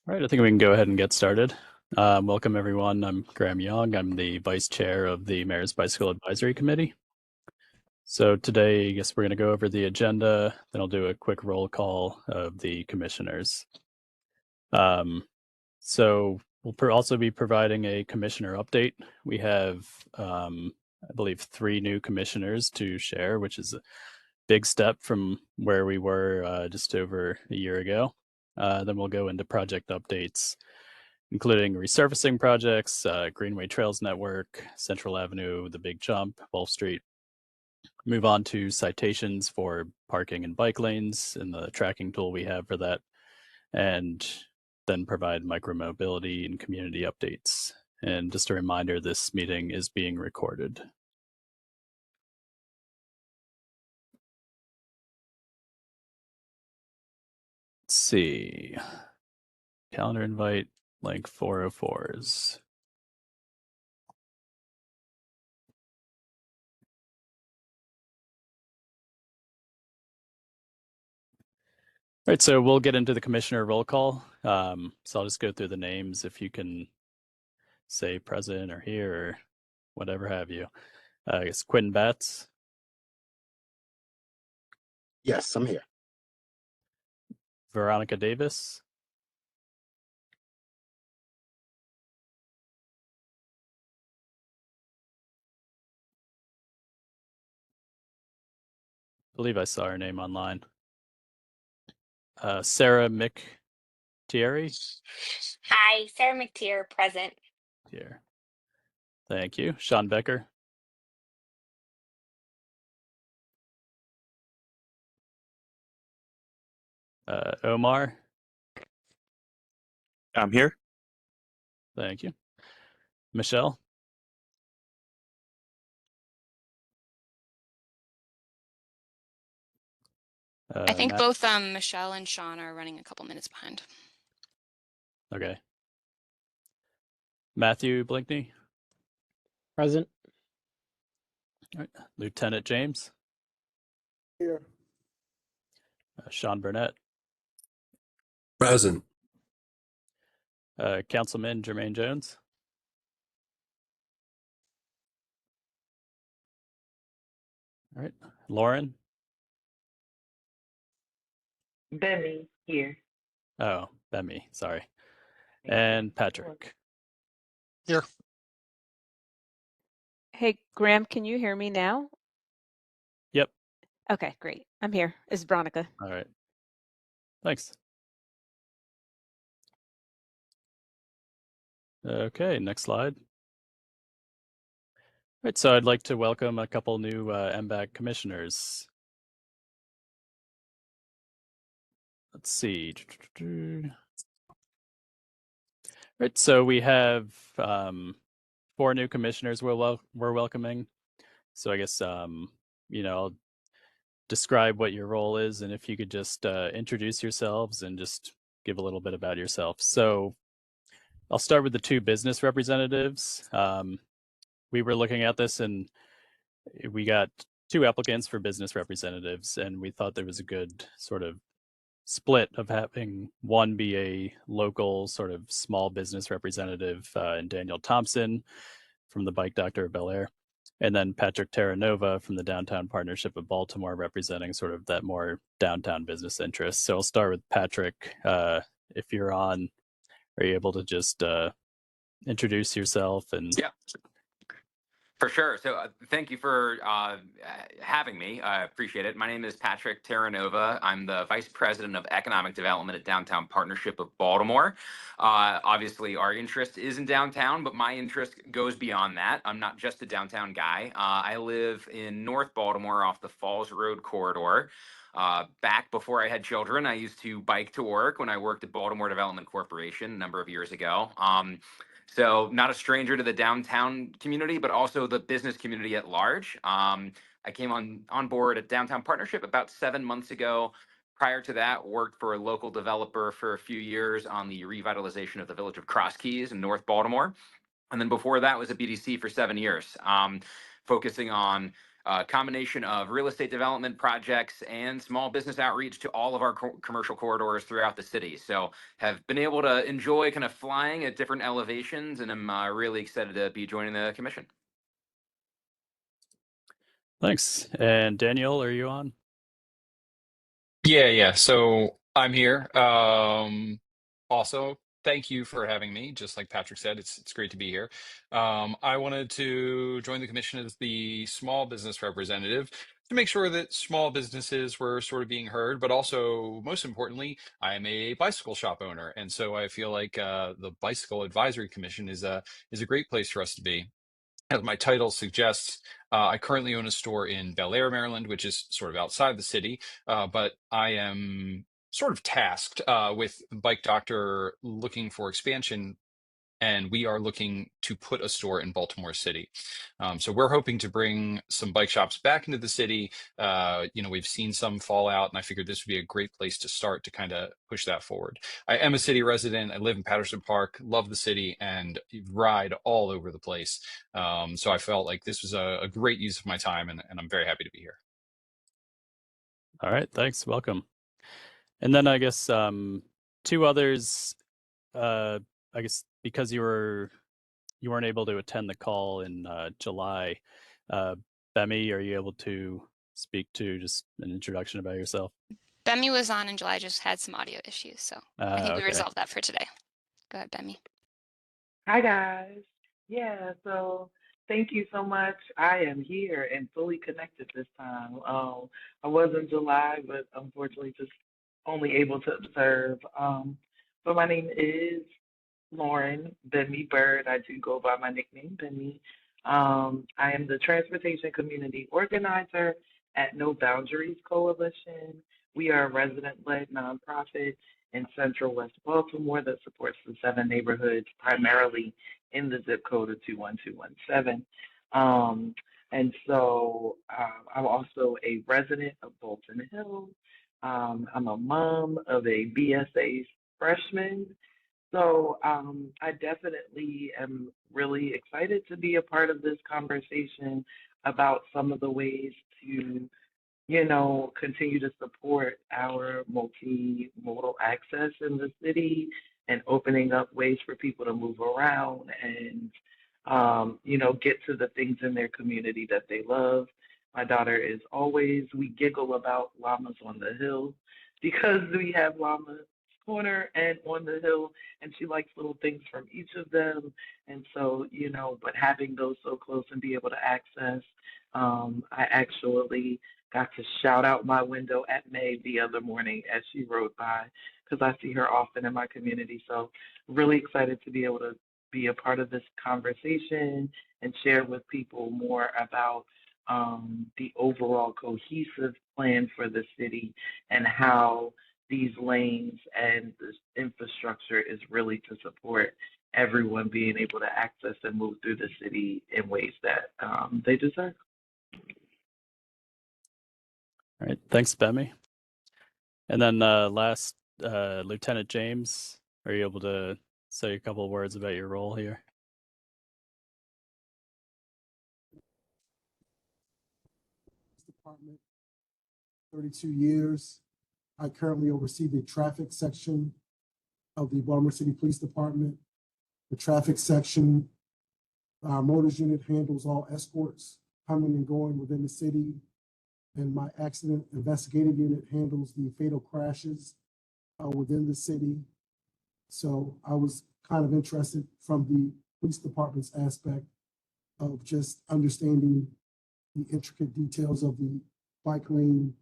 All right, I think we can go ahead and get started. Welcome, everyone. I'm Graham Young. I'm the Vice Chair of the Mayor's Bicycle Advisory Committee. So today, I guess we're going to go over the agenda, then I'll do a quick roll call of the commissioners. So we'll also be providing a commissioner update. We have, I believe, 3 new commissioners to share, which is a big step from where we were just over a year ago. Then we'll go into project updates, including resurfacing projects, Greenway Trails Network, Central Avenue, the Big Jump, Wolf Street. Move on to citations for parking and bike lanes and the tracking tool we have for that, and then provide micromobility and community updates. And just a reminder, this meeting is being recorded. Let's see. Calendar invite, link 404s. All right, so we'll get into the commissioner roll call. So I'll just go through the names. If you can say present or here or whatever have you. I guess Quentin Batts. Yes, I'm here. Veronica Davis. I believe I saw her name online. Sarah McTierry. Hi, Sarah McTier, present. Here. Thank you. Sean Becker. Omar. I'm here. Thank you. Michelle. I think Matt. both Michelle and Sean are running a couple minutes behind. Okay. Matthew Blinkney. Present. All right. Lieutenant James. Here. Sean Burnett. Present. Councilman Jermaine Jones. All right. Lauren. Bemmy here. Oh, Bemmy, sorry. And Patrick. Here. Hey, Graham, can you hear me now? Yep. Okay, great. I'm here. It's Veronica. All right. Thanks. Okay, next slide. All right, so I'd like to welcome a couple new MBAC commissioners. Let's see. Right, so we have 4 new commissioners we're welcoming. So I guess I'll describe what your role is, and if you could just introduce yourselves and just give a little bit about yourself. So I'll start with the 2 business representatives. We were looking at this and we got 2 applicants for business representatives, and we thought there was a good sort of split of having one be a local sort of small business representative and Daniel Thompson from the Bike Doctor of Bel Air, and then Patrick Terranova from the Downtown Partnership of Baltimore, representing sort of that more downtown business interest. So I'll start with Patrick. If you're on, are you able to just introduce yourself? And yeah, for sure. So thank you for having me. I appreciate it. My name is Patrick Terranova. I'm the Vice President of Economic Development at Downtown Partnership of Baltimore. Obviously, our interest is in downtown, but my interest goes beyond that. I'm not just a downtown guy. I live in North Baltimore off the Falls Road corridor. Back before I had children, I used to bike to work when I worked at Baltimore Development Corporation a number of years ago. So not a stranger to the downtown community, but also the business community at large. I came on board at Downtown Partnership about 7 months ago. Prior to that, worked for a local developer for a few years on the revitalization of the village of Cross Keys in North Baltimore. And then before that was a BDC for 7 years, focusing on combination of real estate development projects and small business outreach to all of our commercial corridors throughout the city. So have been able to enjoy kind of flying at different elevations, and I'm really excited to be joining the commission. Thanks. And Daniel, are you on? Yeah. So I'm here. Also, thank you for having me. Just like Patrick said, it's great to be here. I wanted to join the commission as the small business representative to make sure that small businesses were sort of being heard, but also, most importantly, I am a bicycle shop owner, and so I feel like the Bicycle Advisory Commission is a great place for us to be. As my title suggests, I currently own a store in Bel Air, Maryland, which is sort of outside the city, but I am sort of tasked with Bike Doctor looking for expansion, and we are looking to put a store in Baltimore City. So we're hoping to bring some bike shops back into the city. We've seen some fallout, and I figured this would be a great place to start to kind of push that forward. I am a city resident. I live in Patterson Park, love the city, and ride all over the place. So I felt like this was a great use of my time, and I'm very happy to be here. All right, thanks. Welcome. And then I guess two others. I guess because you weren't able to attend the call in July. Bemi, are you able to speak to just an introduction about yourself? Bemi was on in July, just had some audio issues, so I think we Okay. resolved that for today. Go ahead, Bemi. Hi, guys. Yeah, so thank you so much. I am here and fully connected this time. I was in July, but unfortunately just only able to observe. But my name is Lauren Benmy Bird. I do go by my nickname, Benmy. I am the Transportation Community Organizer at No Boundaries Coalition. We are a resident-led nonprofit in Central West Baltimore that supports the 7 neighborhoods, primarily in the zip code of 21217. And so I'm also a resident of Bolton Hill. I'm a mom of a BSA freshman. So I definitely am really excited to be a part of this conversation about some of the ways to, continue to support our multimodal access in the city and opening up ways for people to move around and, get to the things in their community that they love. My daughter is always, we giggle about llamas on the hill because we have llama corner and on the hill, and she likes little things from each of them. And so, but having those so close and be able to access, I actually got to shout out my window at May the other morning as she rode by because I see her often in my community. So really excited to be able to be a part of this conversation and share with people more about the overall cohesive plan for the city and how these lanes and this infrastructure is really to support everyone being able to access and move through the city in ways that they deserve. All right, thanks, Bemi. And then last, Lieutenant James, are you able to say a couple of words about your role here? Department, 32 years. I currently oversee the traffic section of the Baltimore City Police Department. The traffic section, our motors unit handles all escorts coming and going within the city. And my accident investigative unit handles the fatal crashes within the city. So I was kind of interested from the police department's aspect of just understanding the intricate details of the bike lane,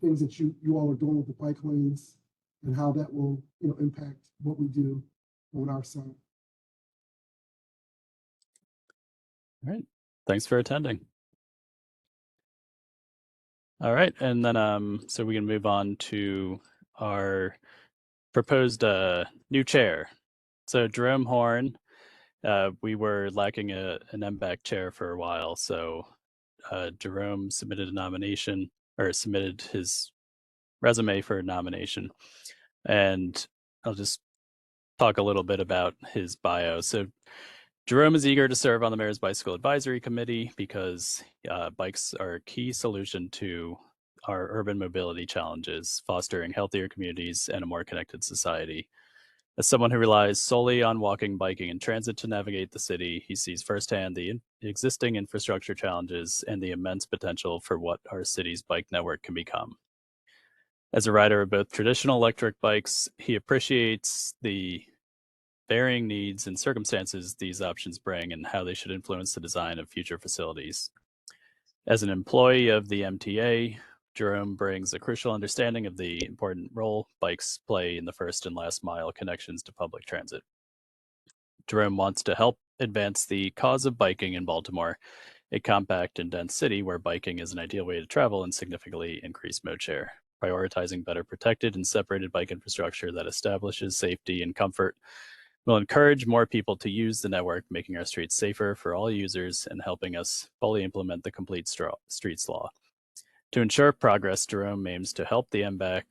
things that you all are doing with the bike lanes and how that will impact what we do on our side. All right, thanks for attending. All right, and then so we can move on to our proposed new chair. So Jerome Horn, we were lacking an MBAC chair for a while, so Jerome submitted a nomination or submitted his resume for a nomination, and I'll just talk a little bit about his bio. So Jerome is eager to serve on the Mayor's Bicycle Advisory Committee because bikes are a key solution to our urban mobility challenges, fostering healthier communities and a more connected society. As someone who relies solely on walking, biking, and transit to navigate the city, he sees firsthand the existing infrastructure challenges and the immense potential for what our city's bike network can become. As a rider of both traditional electric bikes, he appreciates the varying needs and circumstances these options bring and how they should influence the design of future facilities. As an employee of the MTA, Jerome brings a crucial understanding of the important role bikes play in the first and last mile connections to public transit. Jerome wants to help advance the cause of biking in Baltimore, a compact and dense city where biking is an ideal way to travel and significantly increase mode share. Prioritizing better protected and separated bike infrastructure that establishes safety and comfort will encourage more people to use the network, making our streets safer for all users and helping us fully implement the complete streets law. To ensure progress, Jerome aims to help the MBAC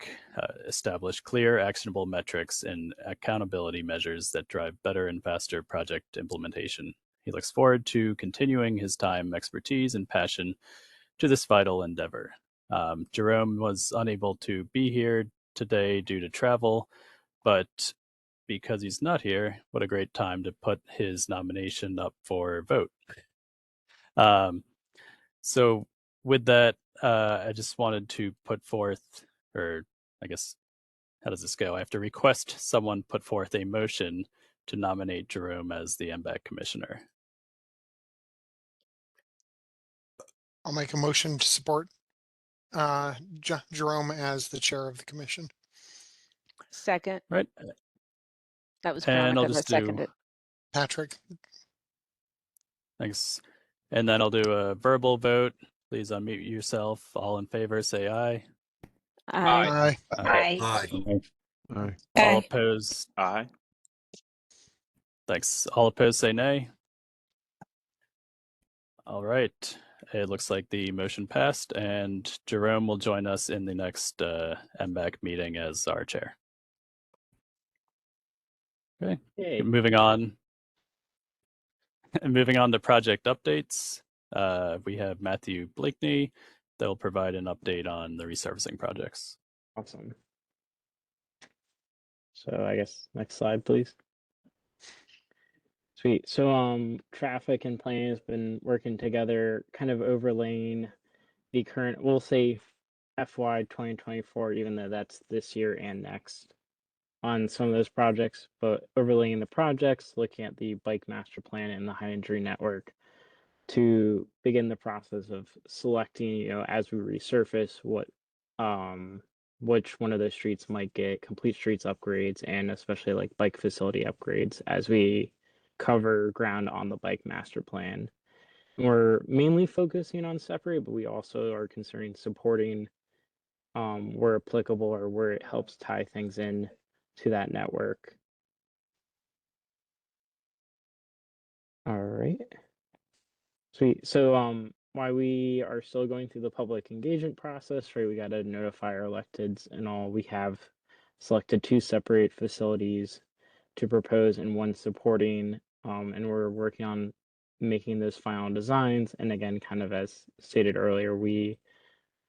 establish clear, actionable metrics and accountability measures that drive better and faster project implementation. He looks forward to continuing his time, expertise, and passion to this vital endeavor. Jerome was unable to be here today due to travel, but because he's not here, what a great time to put his nomination up for vote. So with that, I just wanted to put forth, or I guess, how does this go? I have to request someone put forth a motion to nominate Jerome as the MBAC commissioner. I'll make a motion to support Jerome as the chair of the commission. Second. Right. That was And I'll Veronica that just do, seconded. Patrick. thanks. And then I'll do a verbal vote. Please unmute yourself. All in favor, say aye. Aye. Aye. Aye. All opposed, Aye. thanks. All opposed, say nay. All right. It looks like the motion passed, and Jerome will join us in the next MBAC meeting as our chair. Okay. Hey. Moving on. Moving on to project updates. We have Matthew Blakeney. They'll provide an update on the resurfacing projects. Awesome. So I guess next slide, please. Sweet. So traffic and planning has been working together, kind of overlaying the current, we'll say FY 2024, even though that's this year and next on some of those projects, but overlaying the projects, looking at the bike master plan and the high injury network to begin the process of selecting, as we resurface, which one of those streets might get complete streets upgrades, and especially like bike facility upgrades as we cover ground on the bike master plan. We're mainly focusing on separate, but we also are considering supporting where applicable or where it helps tie things in to that network. All right. Sweet. So while we are still going through the public engagement process, right, we got to notify our electeds and all. We have selected 2 separate facilities to propose and 1 supporting, and we're working on making those final designs. And again, kind of as stated earlier, we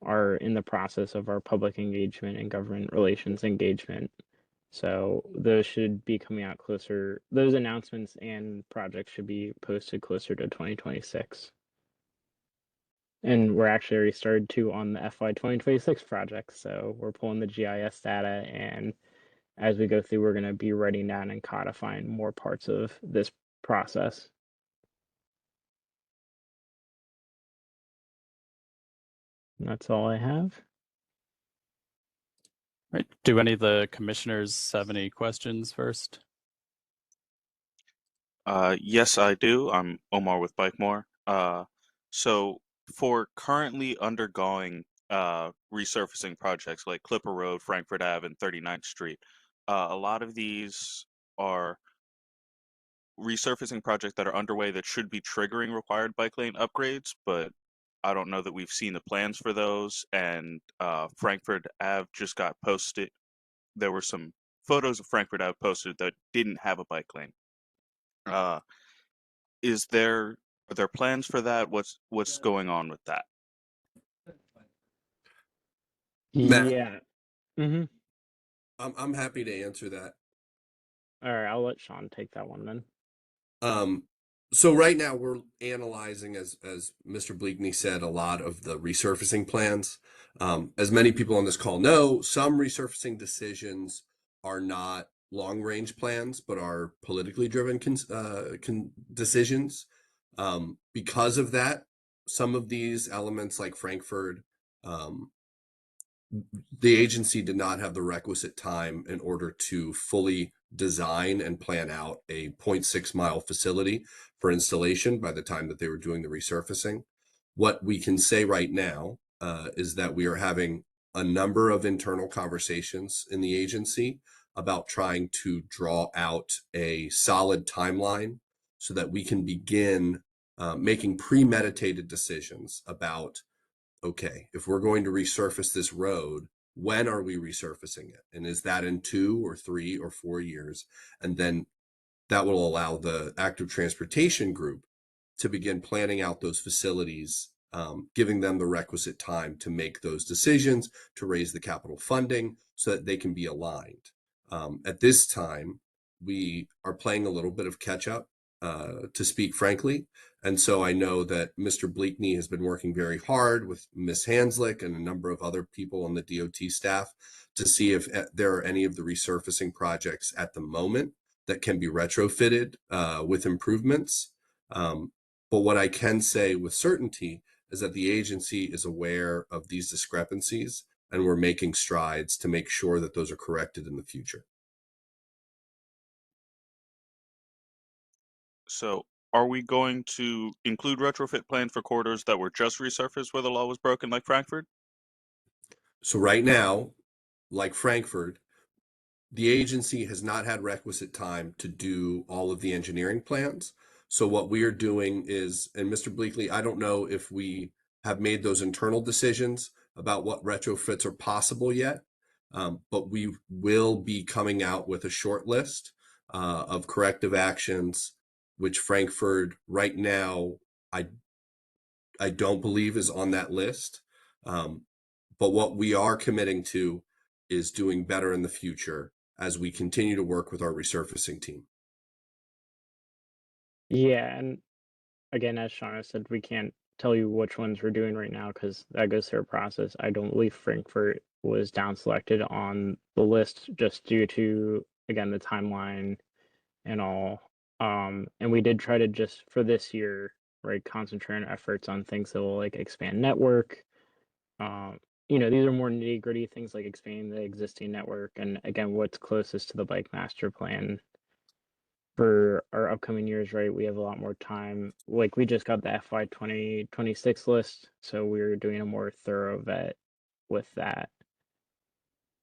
are in the process of our public engagement and government relations engagement. So those should be coming out closer. Those announcements and projects should be posted closer to 2026. And we're actually already started too on the FY 2026 project. So we're pulling the GIS data, and as we go through, we're going to be writing down and codifying more parts of this process. And that's all I have. Right. Do any of the commissioners have any questions first? Yes, I do. I'm Omar with Bikemore. So for currently undergoing resurfacing projects like Clipper Road, Frankfurt Ave, and 39th Street, a lot of these are resurfacing projects that are underway that should be triggering required bike lane upgrades, but I don't know that we've seen the plans for those. And Frankfurt Ave just got posted. There were some photos of Frankfurt Ave posted that didn't have a bike lane. are there plans for that? What's going on with that? Matt, Yeah. Mm-hmm. I'm happy to answer that. All right, I'll let Sean take that one then. So right now we're analyzing, as Mr. Bleakney said, a lot of the resurfacing plans. As many people on this call know, some resurfacing decisions are not long-range plans, but are politically driven decisions. Because of that, some of these elements, like Frankfurt, the agency did not have the requisite time in order to fully design and plan out a 0.6 mile facility for installation by the time that they were doing the resurfacing. What we can say right now is that we are having a number of internal conversations in the agency about trying to draw out a solid timeline so that we can begin making premeditated decisions about, okay, if we're going to resurface this road, when are we resurfacing it? And is that in 2 or 3 or 4 years? And then that will allow the active transportation group to begin planning out those facilities, giving them the requisite time to make those decisions, to raise the capital funding so that they can be aligned. At this time, we are playing a little bit of catch up, to speak frankly. And so I know that Mr. Bleakney has been working very hard with Ms. Hanslick and a number of other people on the DOT staff to see if there are any of the resurfacing projects at the moment that can be retrofitted with improvements. But what I can say with certainty is that the agency is aware of these discrepancies, and we're making strides to make sure that those are corrected in the future. So are we going to include retrofit plans for corridors that were just resurfaced where the law was broken, like Frankfurt? So right now, like Frankfurt, the agency has not had requisite time to do all of the engineering plans. So what we are doing is, and Mr. Bleakley, I don't know if we have made those internal decisions about what retrofits are possible yet, but we will be coming out with a short list of corrective actions, which Frankfurt right now, I don't believe is on that list. But what we are committing to is doing better in the future as we continue to work with our resurfacing team. Yeah, and again, as Shauna said, we can't tell you which ones we're doing right now because that goes through a process. I don't believe Frankfurt was down selected on the list just due to, again, the timeline and all. And we did try to just for this year, right, concentrate our efforts on things that will like expand network. These are more nitty gritty things like expanding the existing network and again, what's closest to the bike master plan for our upcoming years, right? We have a lot more time. Like we just got the FY 2026 list, so we're doing a more thorough vet with that.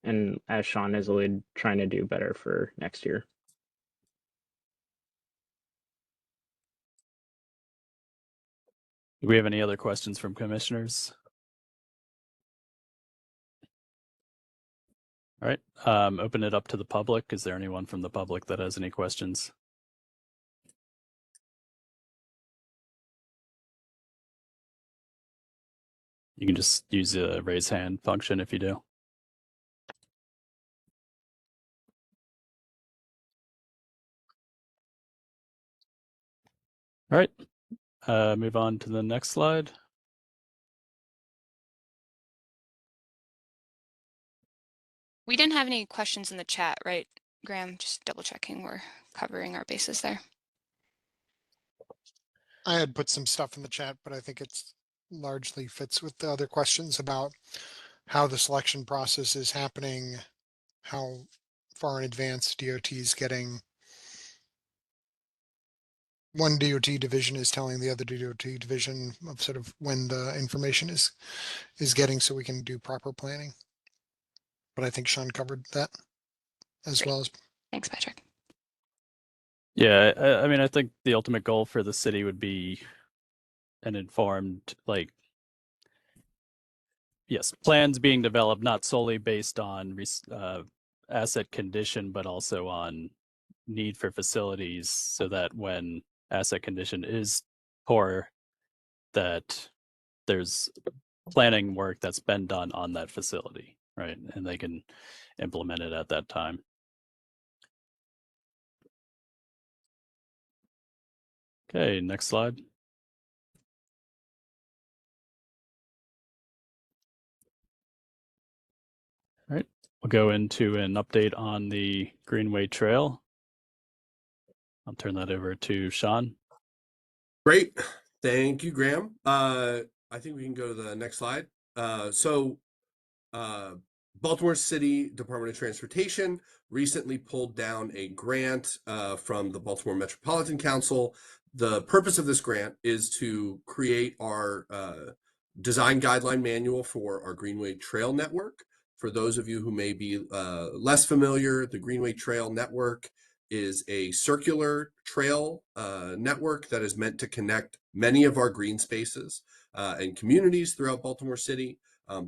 And as Sean is alluded, trying to do better for next year. Do we have any other questions from commissioners? All right, open it up to the public. Is there anyone from the public that has any questions? You can just use the raise hand function if you do. All right, move on to the next slide. We didn't have any questions in the chat, right, Graham? Just double checking we're covering our bases there. I had put some stuff in the chat, but I think it's largely fits with the other questions about how the selection process is happening, how far in advance DOT is getting. One DOT division is telling the other DOT division of sort of when the information is getting, so we can do proper planning. But I think Sean covered that as Great. well as. Thanks, Patrick. Yeah, I mean, I think the ultimate goal for the city would be an informed, like, yes, plans being developed not solely based on asset condition, but also on need for facilities, so that when asset condition is poor, that there's planning work that's been done on that facility, right? And they can implement it at that time. Okay, next slide. All right, we'll go into an update on the Greenway Trail. I'll turn that over to Sean. Great. Thank you, Graham. I think we can go to the next slide. Baltimore City Department of Transportation recently pulled down a grant from the Baltimore Metropolitan Council. The purpose of this grant is to create our design guideline manual for our Greenway Trail network. For those of you who may be less familiar, the Greenway Trail network is a circular trail network that is meant to connect many of our green spaces and communities throughout Baltimore City.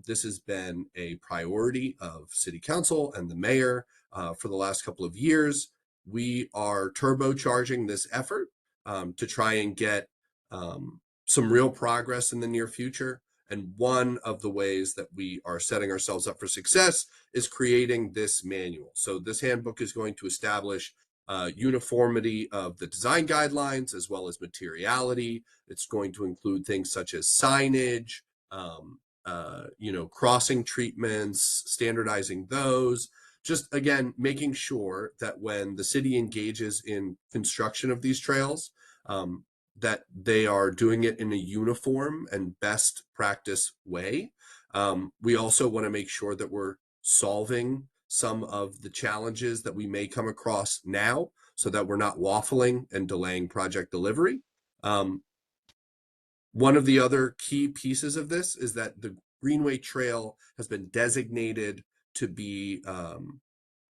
This has been a priority of City Council and the mayor for the last couple of years. We are turbocharging this effort to try and get some real progress in the near future. And one of the ways that we are setting ourselves up for success is creating this manual. So this handbook is going to establish uniformity of the design guidelines as well as materiality. It's going to include things such as signage, crossing treatments, standardizing those. Just again, making sure that when the city engages in construction of these trails, that they are doing it in a uniform and best practice way. We also want to make sure that we're solving some of the challenges that we may come across now so that we're not waffling and delaying project delivery. One of the other key pieces of this is that the Greenway Trail has been designated to be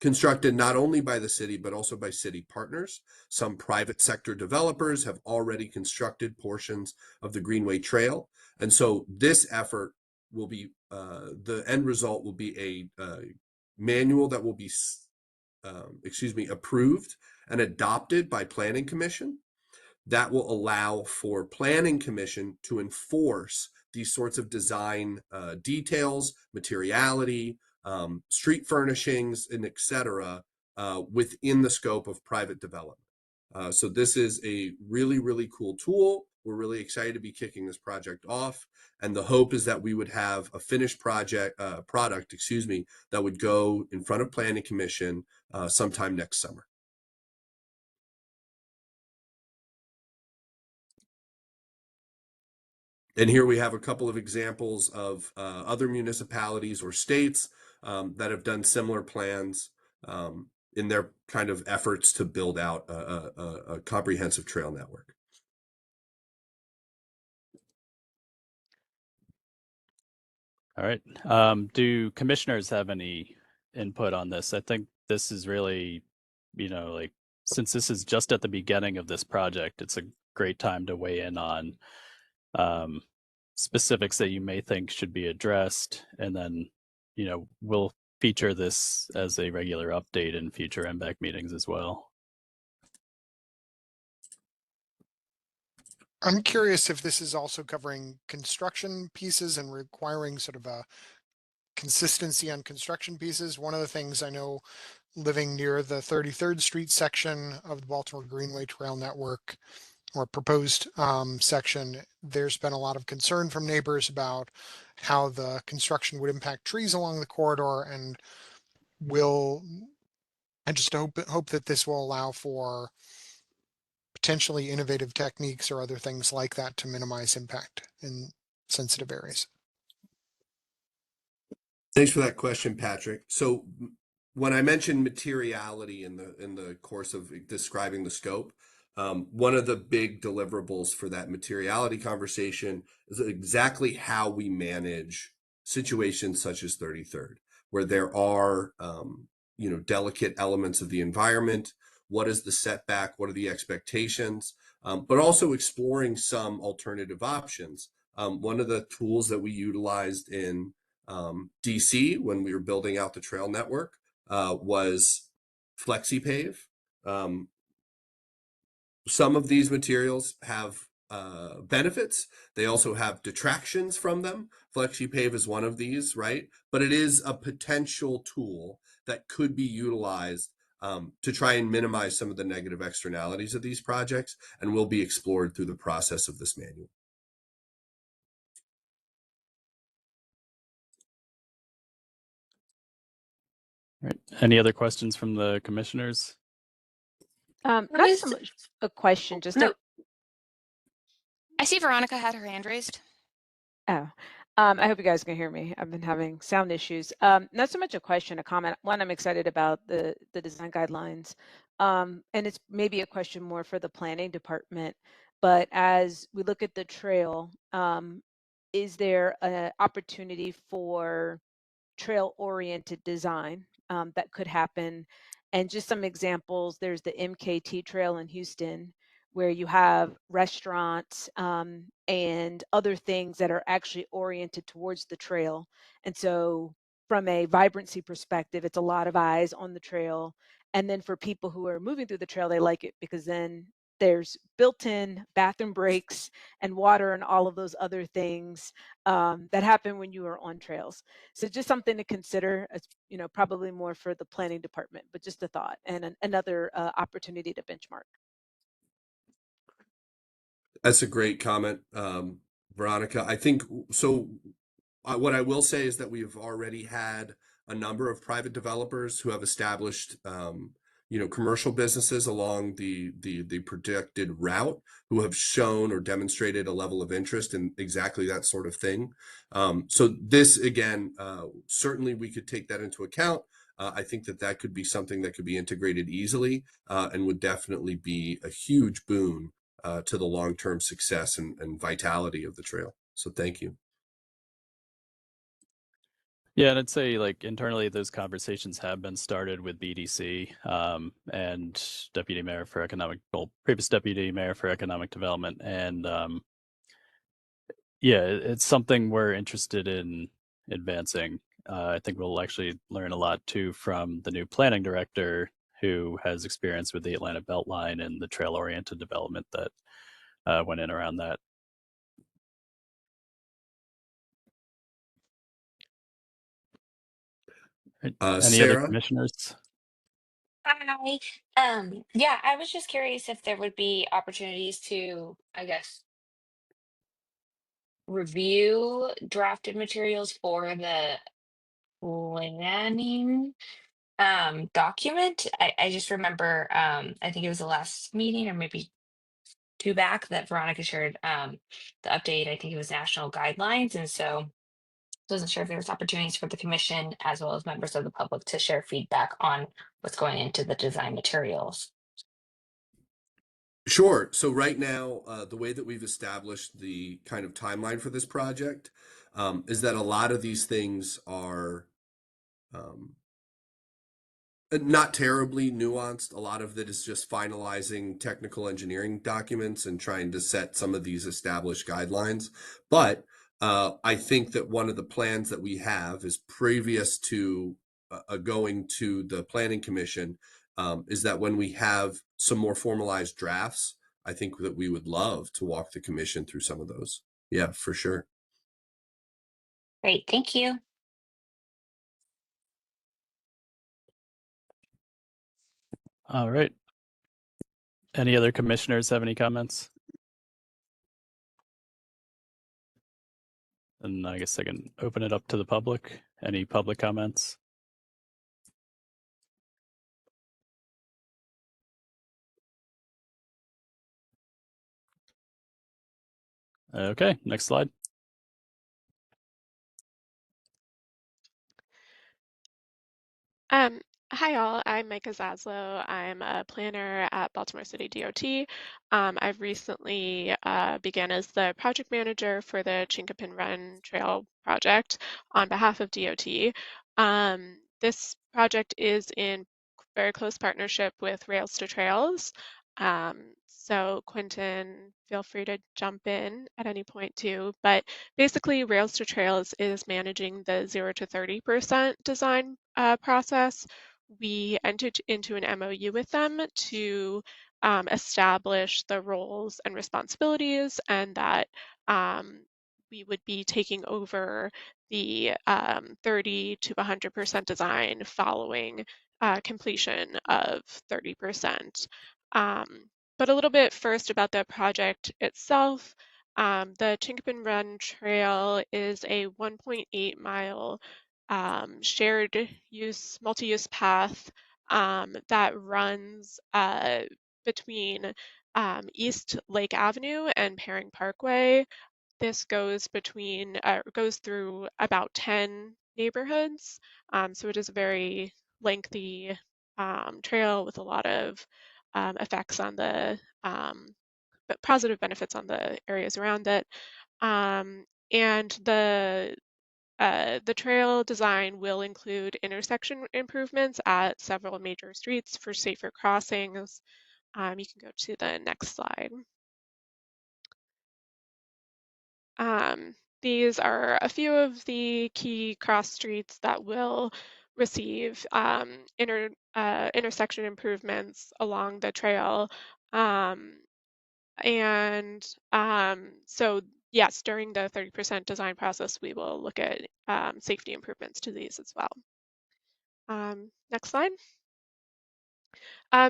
constructed not only by the city, but also by city partners. Some private sector developers have already constructed portions of the Greenway Trail. And so this effort will be, the end result will be a manual that will be, approved and adopted by Planning Commission. That will allow for Planning Commission to enforce these sorts of design details, materiality, street furnishings, and et cetera, within the scope of private development. So this is a really, really cool tool. We're really excited to be kicking this project off. And the hope is that we would have a finished product, that would go in front of Planning Commission sometime next summer. And here we have a couple of examples of other municipalities or states that have done similar plans in their kind of efforts to build out a comprehensive trail network. All right. Do commissioners have any input on this? I think this is really, since this is just at the beginning of this project, it's a great time to weigh in on specifics that you may think should be addressed. And then, we'll feature this as a regular update in future MBAC meetings as well. I'm curious if this is also covering construction pieces and requiring sort of a consistency on construction pieces. One of the things I know, living near the 33rd Street section of the Baltimore Greenway Trail Network, or proposed section, there's been a lot of concern from neighbors about how the construction would impact trees along the corridor, and I just hope that this will allow for potentially innovative techniques or other things like that to minimize impact in sensitive areas. Thanks for that question, Patrick. So when I mentioned materiality in the course of describing the scope, one of the big deliverables for that materiality conversation is exactly how we manage situations such as 33rd, where there are delicate elements of the environment. What is the setback? What are the expectations? But also exploring some alternative options. One of the tools that we utilized in DC when we were building out the trail network was FlexiPave. some of these materials have benefits. They also have detractions from them. FlexiPave is one of these, right? But it is a potential tool that could be utilized to try and minimize some of the negative externalities of these projects, and will be explored through the process of this manual. Right. Any other questions from the commissioners? Not so much a question, just no. I see Veronica had her hand raised. Oh, I hope you guys can hear me. I've been having sound issues. Not so much a question, a comment. One, I'm excited about the design guidelines. And it's maybe a question more for the planning department. But as we look at the trail, is there an opportunity for trail-oriented design that could happen? And just some examples, there's the MKT Trail in Houston, where you have restaurants and other things that are actually oriented towards the trail. And so from a vibrancy perspective, it's a lot of eyes on the trail. And then for people who are moving through the trail, they like it because then there's built-in bathroom breaks and water and all of those other things that happen when you are on trails. So just something to consider, you know, probably more for the planning department, but just a thought and another opportunity to benchmark. That's a great comment, Veronica. I think so. What I will say is that we've already had a number of private developers who have established, commercial businesses along the projected route, who have shown or demonstrated a level of interest in exactly that sort of thing. So this, again, certainly we could take that into account. I think that could be something that could be integrated easily and would definitely be a huge boon to the long-term success and vitality of the trail. So thank you. Yeah, and I'd say like internally, those conversations have been started with BDC and Deputy Mayor for Economic, well, previous Deputy Mayor for Economic Development, and yeah, it's something we're interested in advancing. I think we'll actually learn a lot too from the new planning director, who has experience with the Atlanta Beltline and the trail-oriented development that went in around that. Any other Sarah? commissioners? Hi. Yeah, I was just curious if there would be opportunities to, I guess, review drafted materials for the planning document. I just remember I think it was the last meeting or maybe two back that Veronica shared the update. I think it was national guidelines. And so wasn't sure if there was opportunities for the commission as well as members of the public to share feedback on what's going into the design materials. Sure. So right now, the way that we've established the kind of timeline for this project is that a lot of these things are not terribly nuanced. A lot of it is just finalizing technical engineering documents and trying to set some of these established guidelines. But I think that one of the plans that we have is previous to going to the Planning Commission is that when we have some more formalized drafts, I think that we would love to walk the commission through some of those. Yeah, for sure. Great, thank you. All right. Any other commissioners have any comments? And I guess I can open it up to the public. Any public comments? Okay, next slide. Hi all, I'm Micah Zaslow. I'm a planner at Baltimore City DOT. I've recently began as the project manager for the Chinkapin Run Trail project on behalf of DOT. This project is in very close partnership with Rails to Trails. So Quentin, feel free to jump in at any point too, but basically Rails to Trails is managing the 0 to 30% design process. We entered into an MOU with them to establish the roles and responsibilities, and that we would be taking over the 30 to 100% design following completion of 30%. But a little bit first about the project itself. The Chinkapin Run Trail is a 1.8 mile shared use, multi-use path that runs between East Lake Avenue and Paring Parkway. This goes goes through about 10 neighborhoods. So it is a very lengthy trail with a lot of effects on but positive benefits on the areas around it. And the trail design will include intersection improvements at several major streets for safer crossings. You can go to the next slide. These are a few of the key cross streets that will receive intersection improvements along the trail. So yes, during the 30% design process, we will look at safety improvements to these as well. Next slide.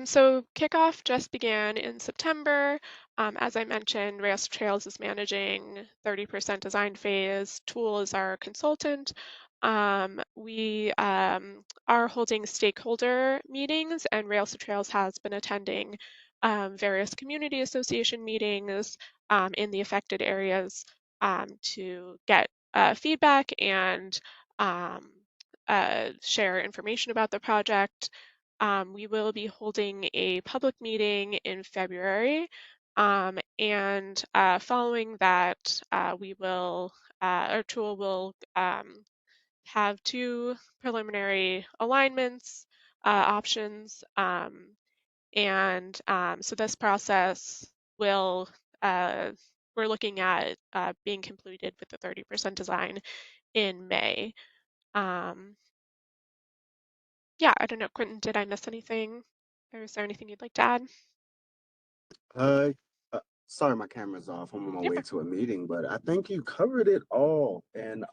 So kickoff just began in September. As I mentioned, Rails Trails is managing 30% design phase. Tool is our consultant. We are holding stakeholder meetings, and Rails to Trails has been attending various community association meetings in the affected areas to get feedback and share information about the project. We will be holding a public meeting in February, and following that, our tool will have 2 preliminary alignments options, and so this process will we're looking at being completed with the 30% design in May. Yeah, I don't know, Quentin, did I miss anything? Or is there anything you'd like to add? Uh, Sorry, my camera's off. I'm on my Yep. way to a meeting, but I think you covered it all. And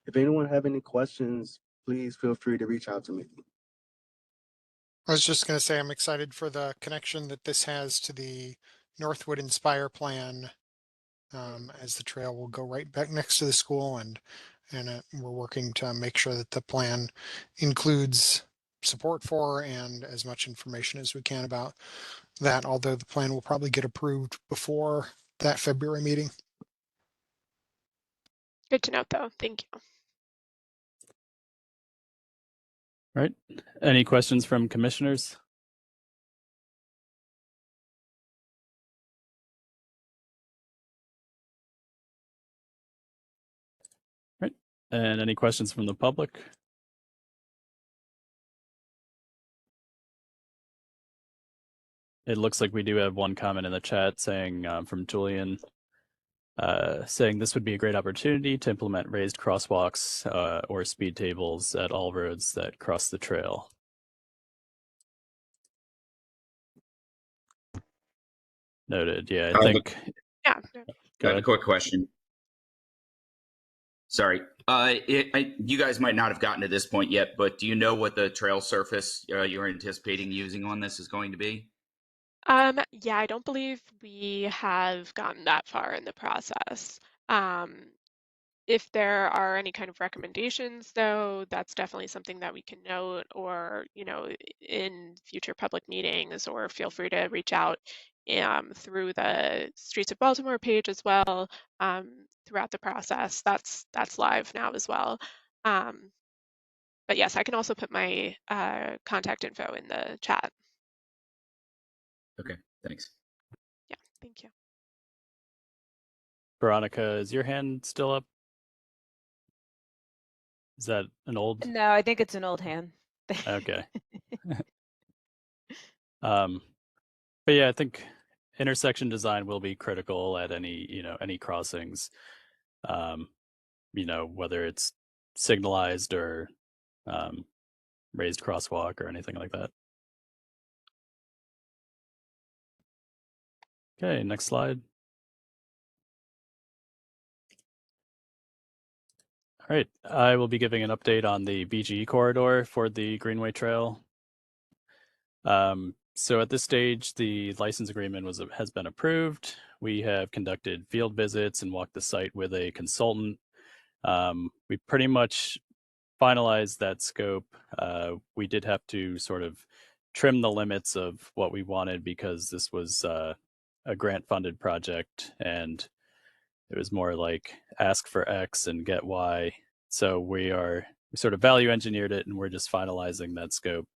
if anyone have any questions, please feel free to reach out to me. I was just going to say I'm excited for the connection that this has to the Northwood Inspire plan, as the trail will go right back next to the school, and we're working to make sure that the plan includes support for and as much information as we can about that, although the plan will probably get approved before that February meeting. Good to note, though. Thank you. Right. Any questions from commissioners? Right. And any questions from the public? It looks like we do have one comment in the chat saying from Julian, saying this would be a great opportunity to implement raised crosswalks or speed tables at all roads that cross the trail. Noted. Yeah, I think. Yeah. I have a quick question. Sorry. You guys might not have gotten to this point yet, but do you know what the trail surface you're anticipating using on this is going to be? Yeah, I don't believe we have gotten that far in the process. If there are any kind of recommendations, though, that's definitely something that we can note, or, in future public meetings, or feel free to reach out through the Streets of Baltimore page as well throughout the process. That's live now as well. But yes, I can also put my contact info in the chat. Okay, thanks. Yeah, thank you. Veronica, is your hand still up? Is that an old? No, I think it's an old hand. Okay. But yeah, I think intersection design will be critical at any crossings, whether it's signalized or raised crosswalk or anything like that. Okay, next slide. All right, I will be giving an update on the BGE corridor for the Greenway Trail. So at this stage, the license agreement has been approved. We have conducted field visits and walked the site with a consultant. We pretty much finalized that scope. We did have to sort of trim the limits of what we wanted because this was a grant-funded project, and it was more like ask for X and get Y. So we sort of value engineered it, and we're just finalizing that scope.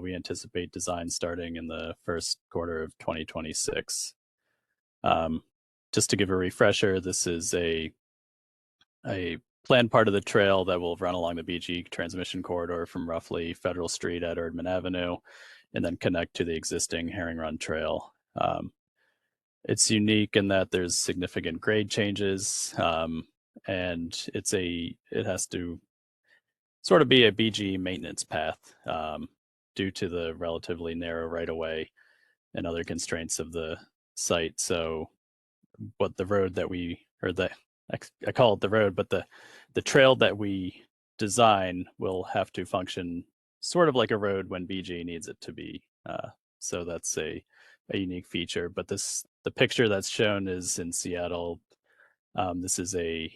We anticipate design starting in the first quarter of 2026. Just to give a refresher, this is a planned part of the trail that will run along the BG transmission corridor from roughly Federal Street at Erdman Avenue, and then connect to the existing Herring Run Trail. It's unique in that there's significant grade changes, and it has to sort of be a BG maintenance path due to the relatively narrow right-of-way and other constraints of the site. So what the road that I call it the road, but the trail that we design will have to function sort of like a road when BG needs it to be. So that's a unique feature. But the picture that's shown is in Seattle. This is a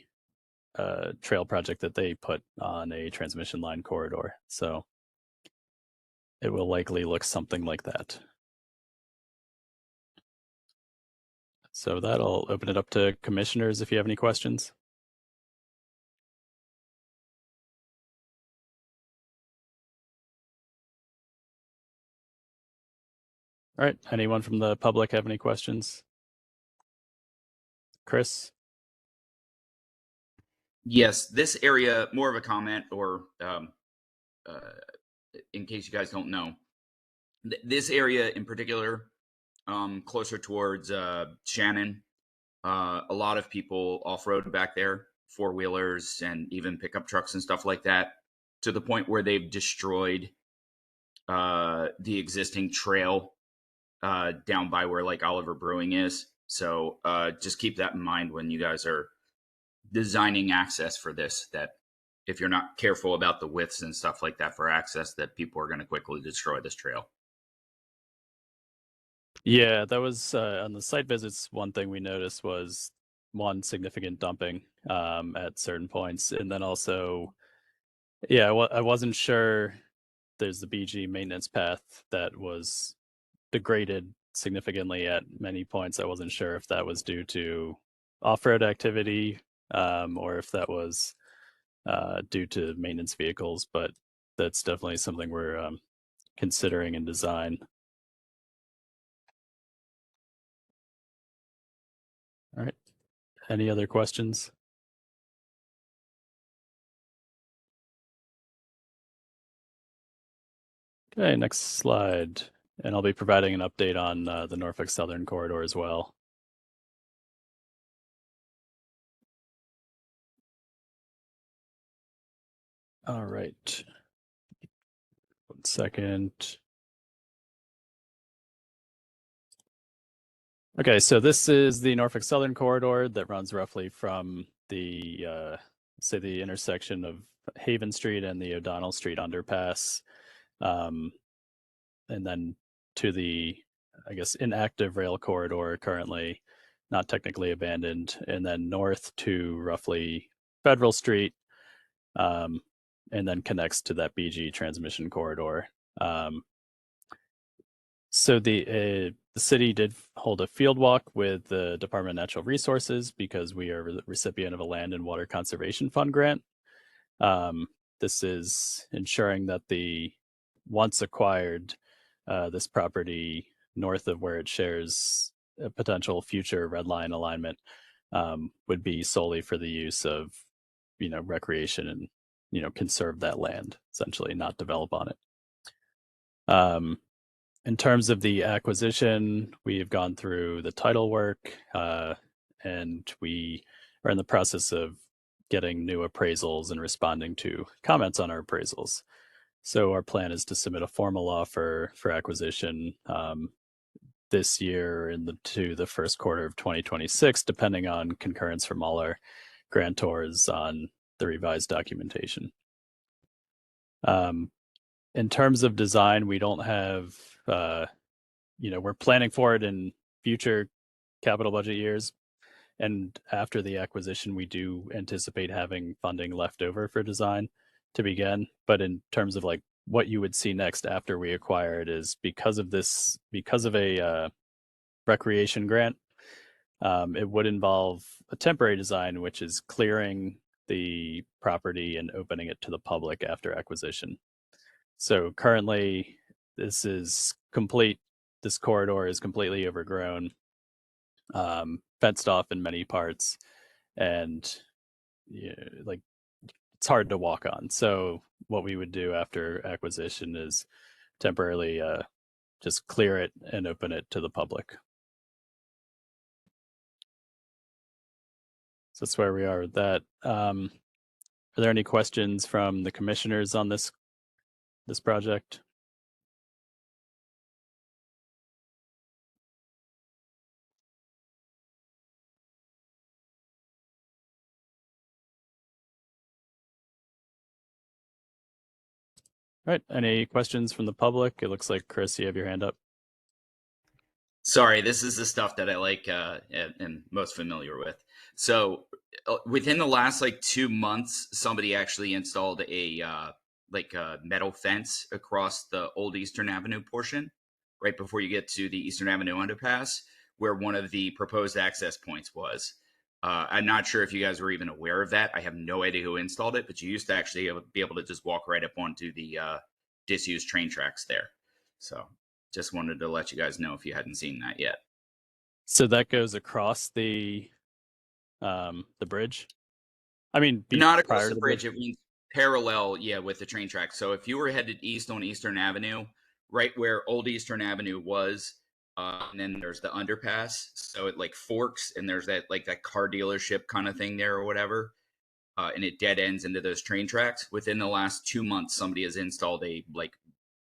trail project that they put on a transmission line corridor. So it will likely look something like that. So that'll open it up to commissioners if you have any questions. All right, anyone from the public have any questions? Chris? Yes, this area, more of a comment, or in case you guys don't know, this area in particular, closer towards Shannon, a lot of people off-road back there, four-wheelers and even pickup trucks and stuff like that, to the point where they've destroyed the existing trail down by where like Oliver Brewing is. So just keep that in mind when you guys are designing access for this, that if you're not careful about the widths and stuff like that for access, that people are going to quickly destroy this trail. Yeah, that was on the site visits. One thing we noticed was one significant dumping at certain points, and then also, yeah, I wasn't sure. There's the BG maintenance path that was degraded significantly at many points. I wasn't sure if that was due to off-road activity or if that was due to maintenance vehicles, but that's definitely something we're considering in design. All right. Any other questions? Okay, next slide. And I'll be providing an update on the Norfolk Southern Corridor as well. All right. 1 second. Okay, so this is the Norfolk Southern Corridor that runs roughly from the, say, the intersection of Haven Street and the O'Donnell Street underpass, and then to the, I guess, inactive rail corridor currently, not technically abandoned, and then north to roughly Federal Street, and then connects to that BG transmission corridor. So the city did hold a field walk with the Department of Natural Resources because we are the recipient of a Land and Water Conservation Fund grant. This is ensuring that the once acquired this property north of where it shares a potential future red line alignment would be solely for the use of, recreation and, conserve that land, essentially, not develop on it. In terms of the acquisition, we have gone through the title work, and we are in the process of getting new appraisals and responding to comments on our appraisals. So our plan is to submit a formal offer for acquisition this year to the first quarter of 2026, depending on concurrence from all our grantors on the revised documentation. In terms of design, we don't have, we're planning for it in future capital budget years. And after the acquisition, we do anticipate having funding left over for design to begin. But in terms of like what you would see next after we acquire it is because of a recreation grant, it would involve a temporary design, which is clearing the property and opening it to the public after acquisition. So currently, this is complete. This corridor is completely overgrown, fenced off in many parts, and like it's hard to walk on. So what we would do after acquisition is temporarily just clear it and open it to the public. So that's where we are with that. Are there any questions from the commissioners on this project? All right, any questions from the public? It looks like Chris, you have your hand up. Sorry, this is the stuff that I like and most familiar with. So within the last 2 months, somebody actually installed a metal fence across the old Eastern Avenue portion, right before you get to the Eastern Avenue underpass, where one of the proposed access points was. I'm not sure if you guys were even aware of that. I have no idea who installed it, but you used to actually be able to just walk right up onto the disused train tracks there. So just wanted to let you guys know if you hadn't seen that yet. So that goes across the bridge? I mean, not across the bridge. It means parallel, with the train track. So if you were headed east on Eastern Avenue, right where old Eastern Avenue was, and then there's the underpass. So it forks, and there's that that car dealership kind of thing there or whatever. And it dead ends into those train tracks. Within the last 2 months, somebody has installed a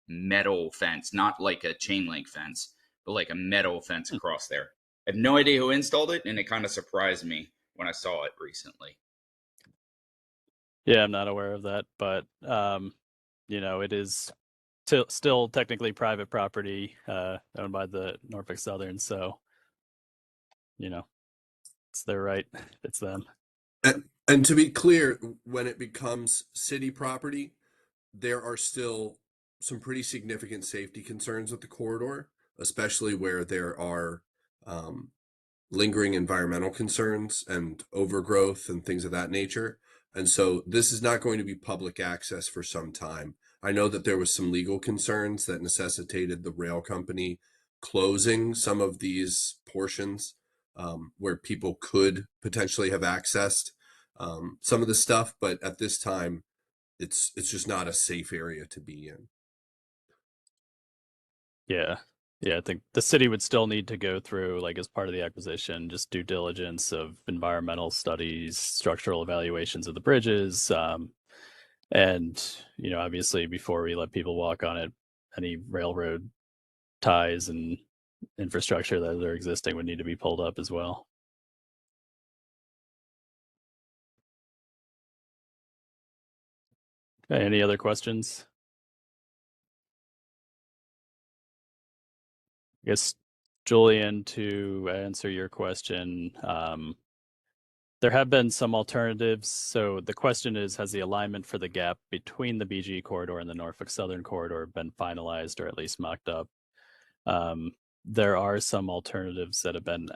metal fence, not like a chain link fence, but like a metal fence across there. I have no idea who installed it, and it kind of surprised me when I saw it recently. Yeah, I'm not aware of that, but it is still technically private property owned by the Norfolk Southern, so it's their right. It's them. And to be clear, when it becomes city property, there are still some pretty significant safety concerns with the corridor, especially where there are lingering environmental concerns and overgrowth and things of that nature. And so this is not going to be public access for some time. I know that there was some legal concerns that necessitated the rail company closing some of these portions where people could potentially have accessed some of the stuff, but at this time, it's just not a safe area to be in. Yeah. I think the city would still need to go through, as part of the acquisition, just due diligence of environmental studies, structural evaluations of the bridges, and obviously before we let people walk on it, any railroad ties and infrastructure that are existing would need to be pulled up as well. Okay, any other questions? I guess, Julian, to answer your question, there have been some alternatives. So the question is, has the alignment for the gap between the BG corridor and the Norfolk Southern corridor been finalized or at least mocked up? There are some alternatives that have been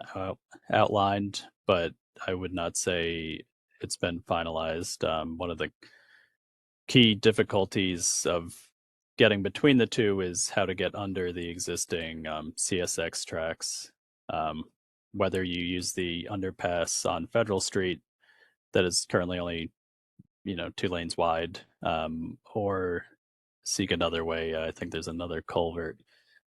outlined, but I would not say it's been finalized. One of the key difficulties of getting between the two is how to get under the existing CSX tracks. Whether you use the underpass on Federal Street that is currently only 2 lanes wide, or seek another way. I think there's another culvert,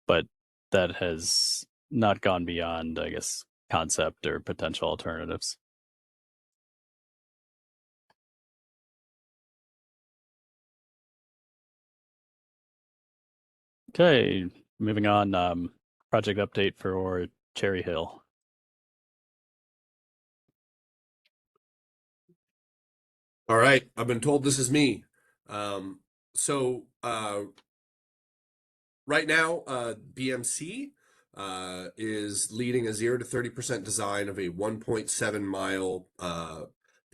but that has not gone beyond, I guess, concept or potential alternatives. Okay, moving on. project update for Cherry Hill. All right, I've been told this is me. Right now, BMC is leading a 0 to 30% design of a 1.7 mile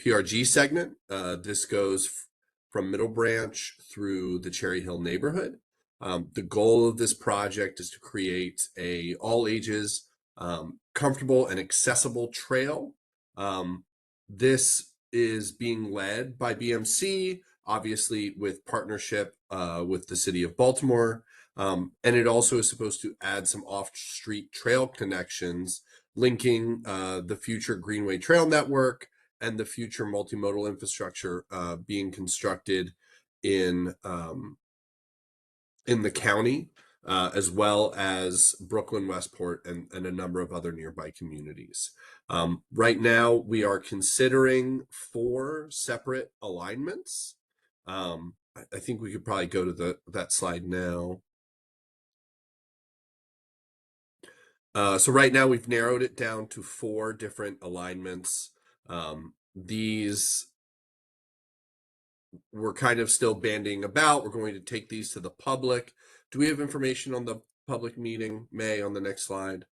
PRG segment. This goes from Middle Branch through the Cherry Hill neighborhood. The goal of this project is to create a all ages, comfortable and accessible trail. This is being led by BMC, obviously with partnership with the city of Baltimore. And it also is supposed to add some off-street trail connections, linking the future Greenway Trail Network and the future multimodal infrastructure being constructed in the county, as well as Brooklyn, Westport, and a number of other nearby communities. Right now, we are considering 4 separate alignments. I think we could probably go to that slide now. So right now we've narrowed it down to 4 different alignments. These we're kind of still bandying about. We're going to take these to the public. Do we have information on the public meeting, May, on the next slide?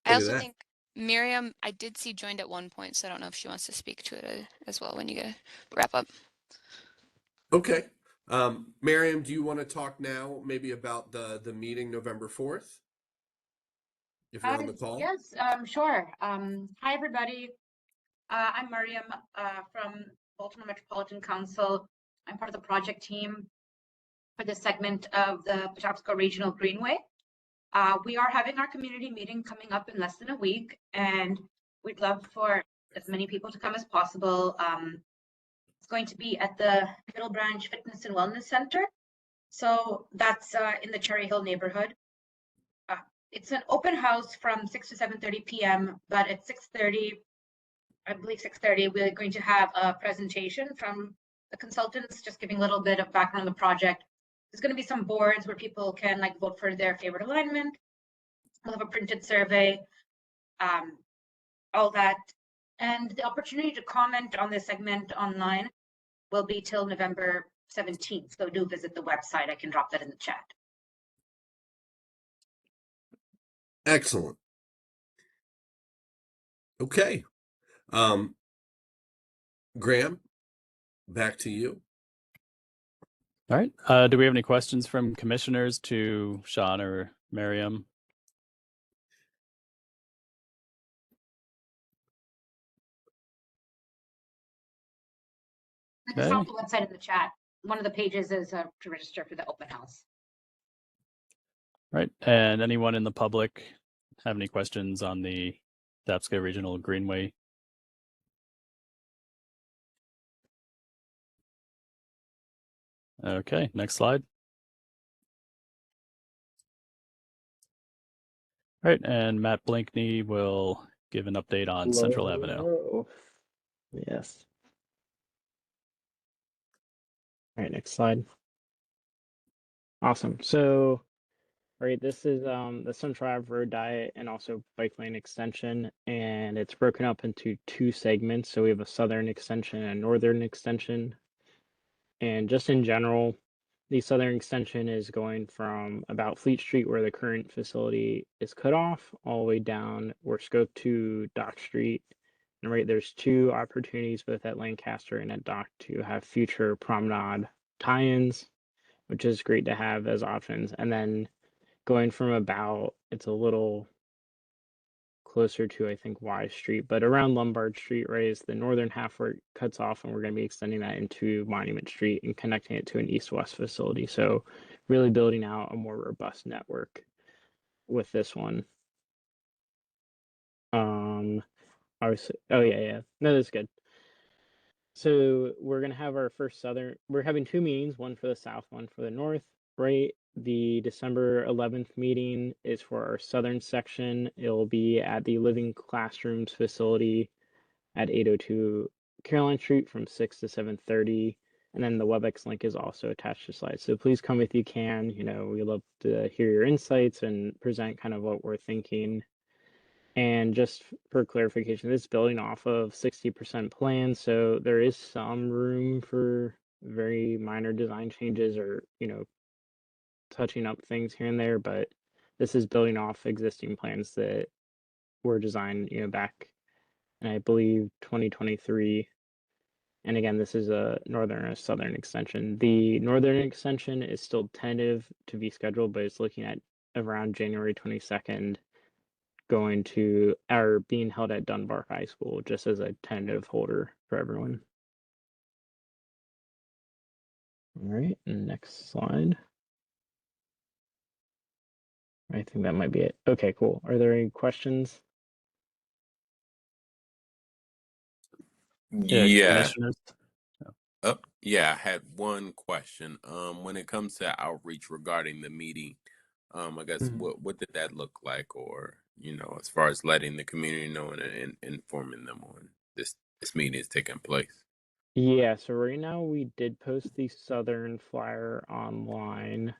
I also think Miriam, I did see joined at one point, so I don't know if she wants to speak to it as well when you wrap up. Okay. Miriam, do you want to talk now maybe about the meeting November 4th? If you're on the call? Yes, sure. Hi, everybody. I'm Miriam from Baltimore Metropolitan Council. I'm part of the project team for this segment of the Patapsco Regional Greenway. We are having our community meeting coming up in less than a week, and we'd love for as many people to come as possible. It's going to be at the Middle Branch Fitness and Wellness Center. So that's in the Cherry Hill neighborhood. It's an open house from 6 to 7:30 p.m., but at 6:30, I believe 6:30, we're going to have a presentation from the consultants, just giving a little bit of background on the project. There's going to be some boards where people can vote for their favorite alignment. We'll have a printed survey, all that. And the opportunity to comment on this segment online will be till November 17th. So do visit the website. I can drop that in the chat. Excellent. Okay. Graham, back to you. All right. Do we have any questions from commissioners to Sean or Miriam? I just dropped the website in the chat. One of the pages is to register for the open house. Right. And anyone in the public have any questions on the Patapsco Regional Greenway? Okay, next slide. All right, and Matt Blinkney will give an update on Central Avenue. Yes. All right, next slide. Awesome. So, right, this is the Central Ave Road Diet and also bike lane extension, and it's broken up into 2 segments. So we have a southern extension and a northern extension. And just in general, the southern extension is going from about Fleet Street, where the current facility is cut off, all the way down or scope to Dock Street. And right, there's 2 opportunities both at Lancaster and at Dock to have future promenade tie-ins, which is great to have as options. And then going from about, it's a little closer to, I think, Y Street, but around Lombard Street, right, is the northern half where it cuts off, and we're going to be extending that into Monument Street and connecting it to an east-west facility. So really building out a more robust network with this one. Obviously, oh yeah, no, that's good. So we're going to have our first we're having 2 meetings, one for the south, one for the north, right? The December 11th meeting is for our southern section. It'll be at the Living Classrooms facility at 802 Caroline Street from 6 to 7:30. And then the WebEx link is also attached to slides. So please come if you can. We love to hear your insights and present kind of what we're thinking. And just for clarification, this is building off of 60% plan. So there is some room for very minor design changes or, touching up things here and there, but this is building off existing plans that were designed, back in, I believe, 2023. And again, this is a northern and a southern extension. The northern extension is still tentative to be scheduled, but it's looking at around January 22nd, going to or being held at Dunbar High School, just as a tentative holder for everyone. All right, next slide. I think that might be it. Okay, cool. Are there any questions? Yeah, commissioners. Yeah, I had one question. When it comes to outreach regarding the meeting, I guess what did that look like, or as far as letting the community know and informing them on this meeting is taking place? Yeah, so right now we did post the Southern flyer online,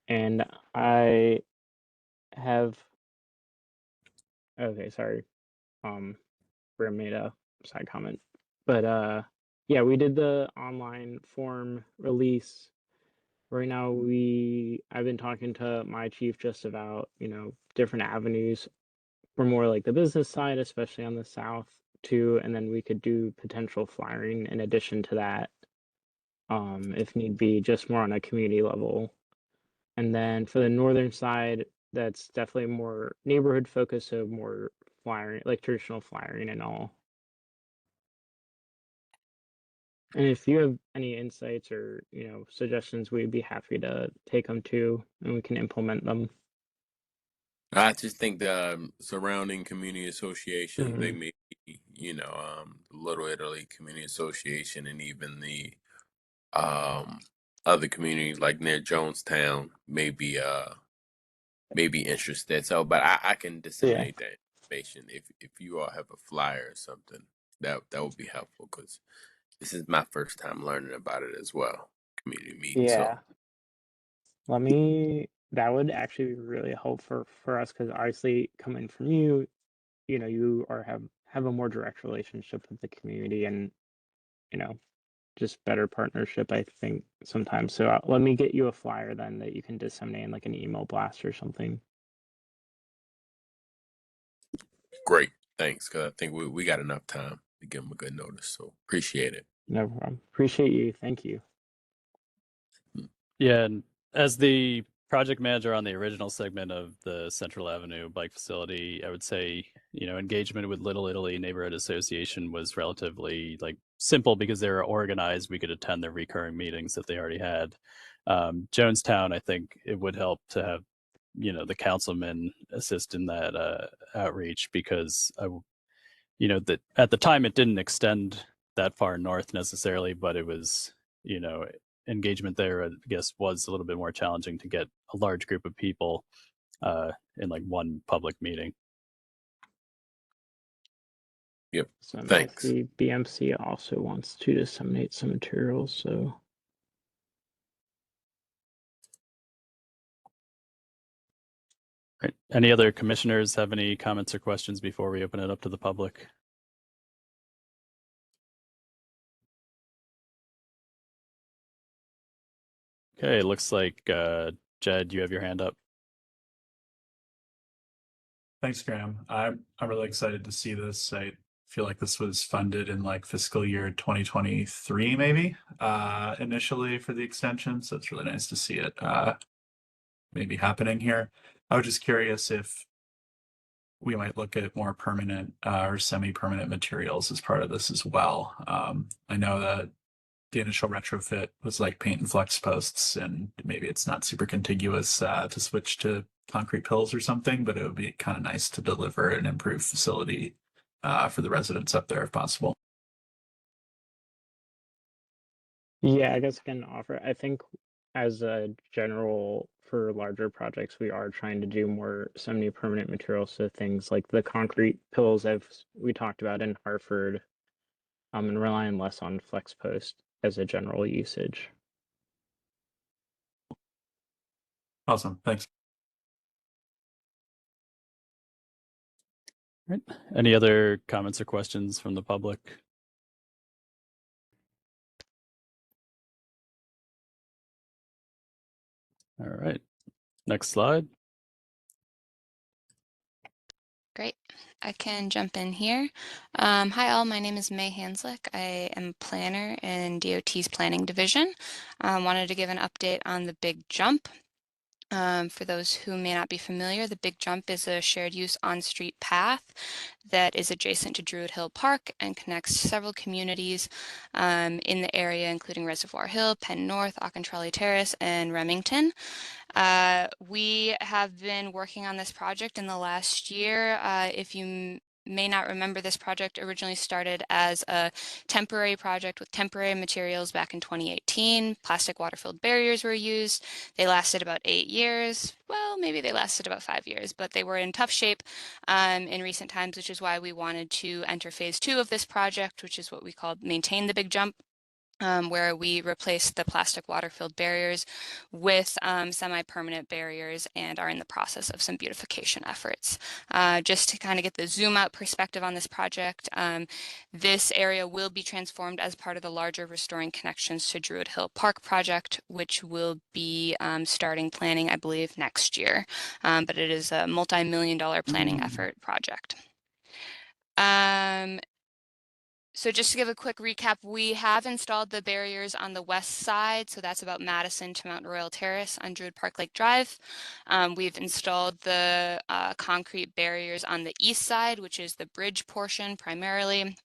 and I have. Okay, sorry. Brim made a side comment, but yeah, we did the online form release. Right now, I've been talking to my chief just about different avenues for more like the business side, especially on the south too, and then we could do potential flyering in addition to that, if need be, just more on a community level. And then for the northern side, that's definitely more neighborhood focused, so more flyering, like traditional flyering and all. And if you have any insights or suggestions, we'd be happy to take them too, and we can implement them. I just think the surrounding community associations, they may be, Little Italy Community Association, and even the other communities like near Jonestown may be interested. So, but I can disseminate that information if you all have a flyer or something. That would be helpful, because this is my first time learning about it as well. Community meeting. Yeah. So That would actually be really helpful for us, because obviously coming from you, you have a more direct relationship with the community, and just better partnership, I think, sometimes. So let me get you a flyer then that you can disseminate in like an email blast or something. great, thanks. Because I think we got enough time to give them a good notice. So appreciate it. No problem. Appreciate you. Thank you. Yeah, and as the project manager on the original segment of the Central Avenue bike facility, I would say, engagement with Little Italy Neighborhood Association was relatively simple because they were organized. We could attend their recurring meetings that they already had. Jonestown, I think it would help to have, the councilman assist in that outreach, because that at the time it didn't extend that far north necessarily, but it was, engagement there, I guess, was a little bit more challenging to get a large group of people in one public meeting. Yep. So Thanks. the BMC also wants to disseminate some materials, so. Right. Any other commissioners have any comments or questions before we open it up to the public? Okay, looks like Jed, you have your hand up. Thanks, Graham. I'm really excited to see this. I feel like this was funded in fiscal year 2023, maybe, initially for the extension. So it's really nice to see it maybe happening here. I was just curious if we might look at more permanent or semi-permanent materials as part of this as well. I know that the initial retrofit was paint and flex posts, and maybe it's not super contiguous to switch to concrete pills or something, but it would be kind of nice to deliver an improved facility for the residents up there if possible. Yeah, I guess I can offer. I think as a general, for larger projects, we are trying to do more semi-permanent materials, so things like the concrete pills we talked about in Hartford, and relying less on flex post. as a general usage. Awesome. Thanks. Right. Any other comments or questions from the public? All right. Next slide. Great. I can jump in here. Hi all, my name is May Hanslick. I am a planner in DOT's planning division. Wanted to give an update on the Big Jump. For those who may not be familiar, the Big Jump is a shared use on-street path that is adjacent to Druid Hill Park and connects several communities in the area, including Reservoir Hill, Penn North, Auchentrolley Terrace, and Remington. We have been working on this project in the last year. If you may not remember, this project originally started as a temporary project with temporary materials back in 2018. Plastic water-filled barriers were used. They lasted about 8 years. Well, maybe they lasted about 5 years, but they were in tough shape in recent times, which is why we wanted to enter phase 2 of this project, which is what we called Maintain the Big Jump. Where we replaced the plastic water-filled barriers with semi-permanent barriers and are in the process of some beautification efforts. Just to kind of get the zoom out perspective on this project, this area will be transformed as part of the larger Restoring Connections to Druid Hill Park project, which will be starting planning, I believe, next year. But it is a multi-million-dollar planning effort project. So just to give a quick recap, we have installed the barriers on the west side, so that's about Madison to Mount Royal Terrace on Druid Park Lake Drive. We've installed the concrete barriers on the east side, which is the bridge portion primarily.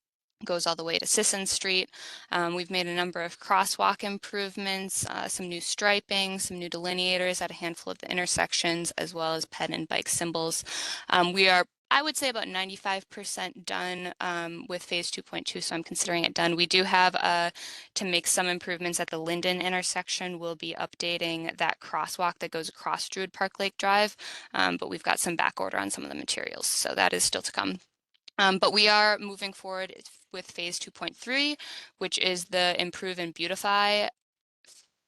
Goes all the way to Sisson Street. We've made a number of crosswalk improvements, some new striping, some new delineators at a handful of the intersections, as well as ped and bike symbols. We are, I would say, about 95% done with phase 2.2, so I'm considering it done. We do have to make some improvements at the Linden intersection. We'll be updating that crosswalk that goes across Druid Park Lake Drive, but we've got some back order on some of the materials, so that is still to come. But we are moving forward with phase 2.3, which is the improve and beautify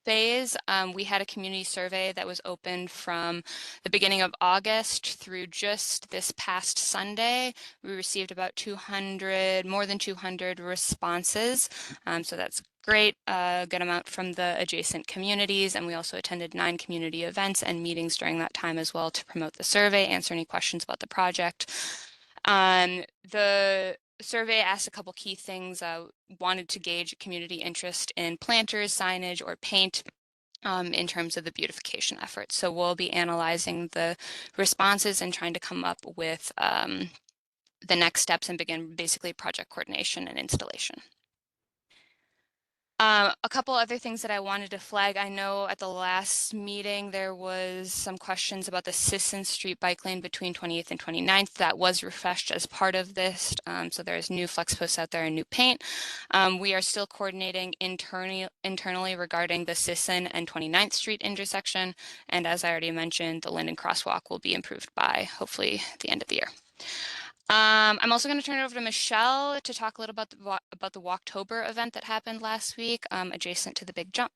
phase. We had a community survey that was opened from the beginning of August through just this past Sunday. We received about more than 200 responses. So that's great, good amount from the adjacent communities. And we also attended 9 community events and meetings during that time as well to promote the survey, answer any questions about the project. The survey asked a couple key things, wanted to gauge community interest in planters, signage, or paint in terms of the beautification efforts. So we'll be analyzing the responses and trying to come up with the next steps and begin basically project coordination and installation. A couple other things that I wanted to flag. I know at the last meeting there was some questions about the Sisson Street bike lane between 28th and 29th. That was refreshed as part of this. So there's new flex posts out there and new paint. We are still coordinating internally regarding the Sisson and 29th Street intersection. And as I already mentioned, the Linden crosswalk will be improved by hopefully the end of the year. I'm also going to turn it over to Michelle to talk a little about the Walktober event that happened last week, adjacent to the Big Jump.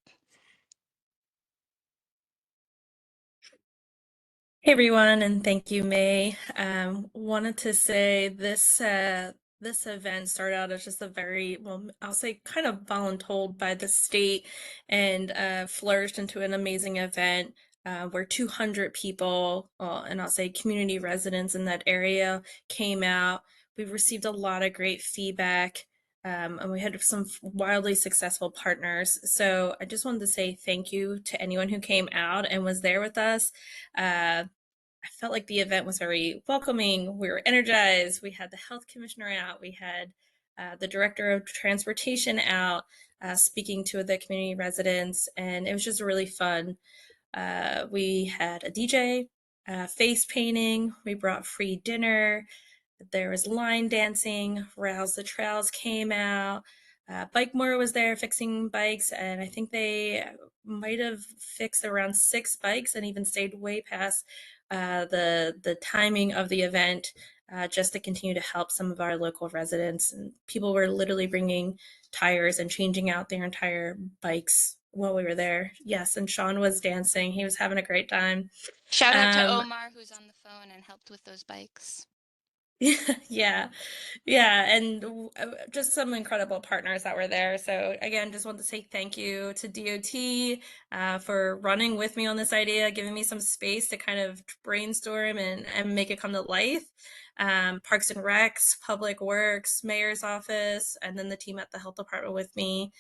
Hey everyone, and thank you, May. Wanted to say this event started out as just a very, well, I'll say kind of voluntold by the state and flourished into an amazing event where 200 people, and I'll say community residents in that area came out. We've received a lot of great feedback. And we had some wildly successful partners. So I just wanted to say thank you to anyone who came out and was there with us. I felt like the event was very welcoming. We were energized. We had the health commissioner out. We had the director of transportation out speaking to the community residents, and it was just really fun. We had a DJ, face painting. We brought free dinner. There was line dancing. Rouse the Trails came out. Baltimore was there fixing bikes, and I think they might have fixed around 6 bikes and even stayed way past the timing of the event. just to continue to help some of our local residents. And people were literally bringing tires and changing out their entire bikes while we were there. Yes, and Sean was dancing. He was having a great time. Shout out to Omar, who's on the phone and helped with those bikes. Yeah, and just some incredible partners that were there. So again, just want to say thank you to DOT for running with me on this idea, giving me some space to kind of brainstorm and make it come to life. Parks and Recs, Public Works, Mayor's Office, and then the team at the Health Department with me.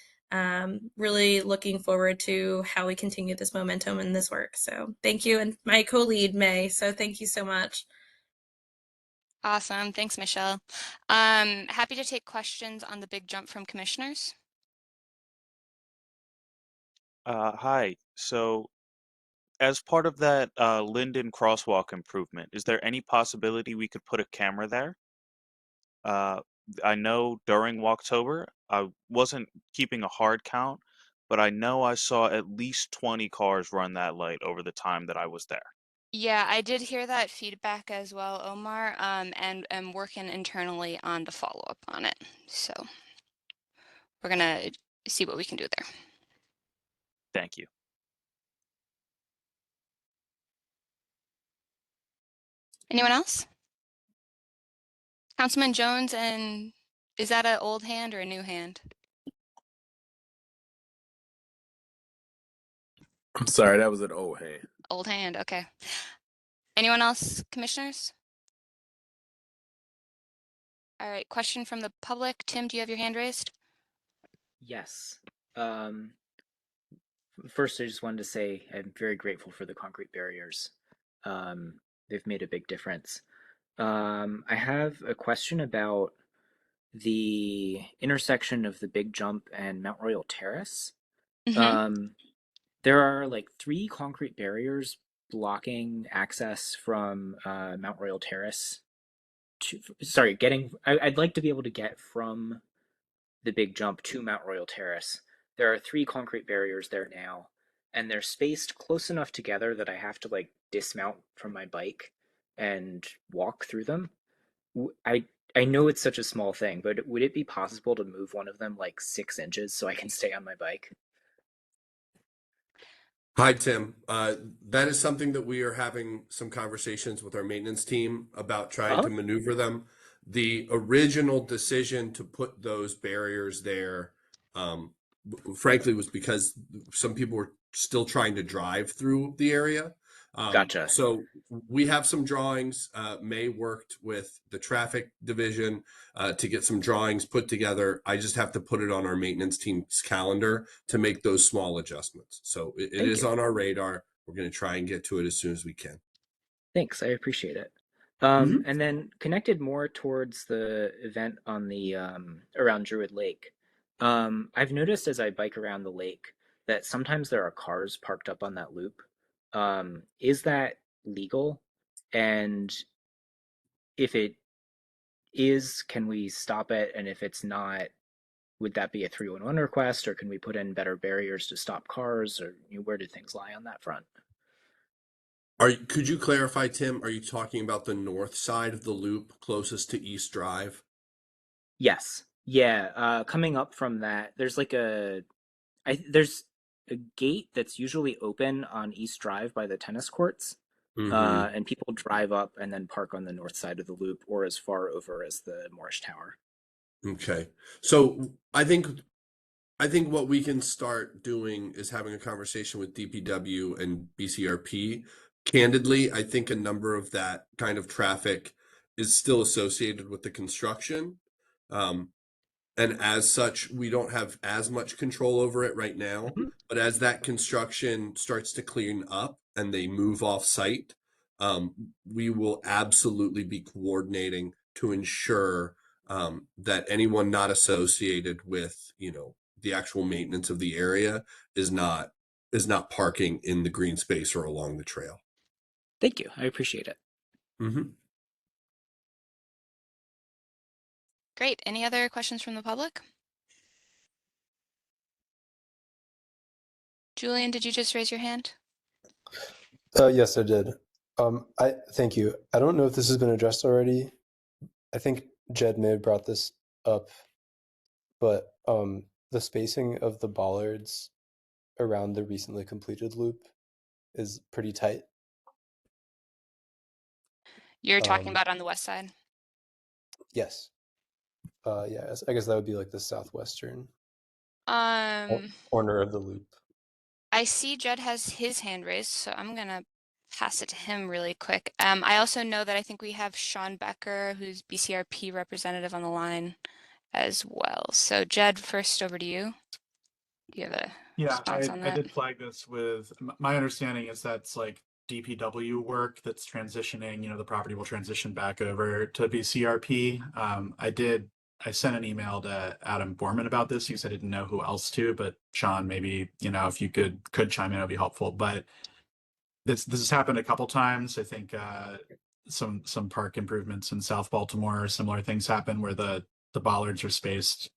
Really looking forward to how we continue this momentum and this work. So thank you, and my co-lead, May. So thank you so much. Awesome. Thanks, Michelle. Happy to take questions on the big jump from commissioners. Hi. So, as part of that Linden crosswalk improvement, is there any possibility we could put a camera there? I know during Walktober, I wasn't keeping a hard count, but I know I saw at least 20 cars run that light over the time that I was there. Yeah, I did hear that feedback as well, Omar, and am working internally on the follow-up on it. So we're gonna see what we can do there. Thank you. Anyone else? Councilman Jones, and is that an old hand or a new hand? I'm sorry, that was an old hand. Old hand, okay. Anyone else, commissioners? All right, question from the public. Tim, do you have your hand raised? Yes. First, I just wanted to say I'm very grateful for the concrete barriers. They've made a big difference. I have a question about the intersection of the Big Jump and Mount Royal Terrace. There are like 3 concrete barriers blocking access from Mount Royal Terrace. I'd like to be able to get from the Big Jump to Mount Royal Terrace. There are 3 concrete barriers there now, and they're spaced close enough together that I have to like dismount from my bike and walk through them. I know it's such a small thing, but would it be possible to move one of them like 6 inches so I can stay on my bike? Hi, Tim. That is something that we are having some conversations with our maintenance team about trying to maneuver them. The original decision to put those barriers there, frankly, was because some people were still trying to drive through the area. Gotcha. So we have some drawings. May worked with the traffic division to get some drawings put together. I just have to put it on our maintenance team's calendar to make those small adjustments. So it is on our radar. We're going to try and get to it as soon as we can. Thanks, I appreciate it. And then connected more towards the event on the around Druid Lake. I've noticed as I bike around the lake that sometimes there are cars parked up on that loop. Is that legal? And if it is, can we stop it? And if it's not, would that be a 311 request, or can we put in better barriers to stop cars, or where do things lie on that front? Could you clarify, Tim? Are you talking about the north side of the loop closest to East Drive? Yes. Yeah. Coming up from that, there's like there's a gate that's usually open on East Drive by the tennis courts. And people drive up and then park on the north side of the loop or as far over as the Moorish Tower. Okay. So I think what we can start doing is having a conversation with DPW and BCRP. Candidly, I think a number of that kind of traffic is still associated with the construction. And as such, we don't have as much control over it right now. But as that construction starts to clean up and they move off site, we will absolutely be coordinating to ensure that anyone not associated with, the actual maintenance of the area is not parking in the green space or along the trail. Thank you. I appreciate it. Great. Any other questions from the public? Julian, did you just raise your hand? Yes, I did. Thank you. I don't know if this has been addressed already, I think Jed may have brought this up, but the spacing of the bollards around the recently completed loop is pretty tight. You're talking about on the west side? Yes. Yeah, I guess that would be like the southwestern corner of the loop. I see Jed has his hand raised, so I'm gonna pass it to him really quick. I also know that I think we have Sean Becker, who's BCRP representative on the line as well. So Jed, first over to you. Do you have a response on I that? did flag this with, my understanding is that's like DPW work that's transitioning, you know, the property will transition back over to BCRP. I sent an email to Adam Borman about this because I didn't know who else to, but Sean, maybe, you know, if you could chime in, it'd be helpful. But this has happened a couple times. I think some park improvements in South Baltimore, similar things happen where the bollards are spaced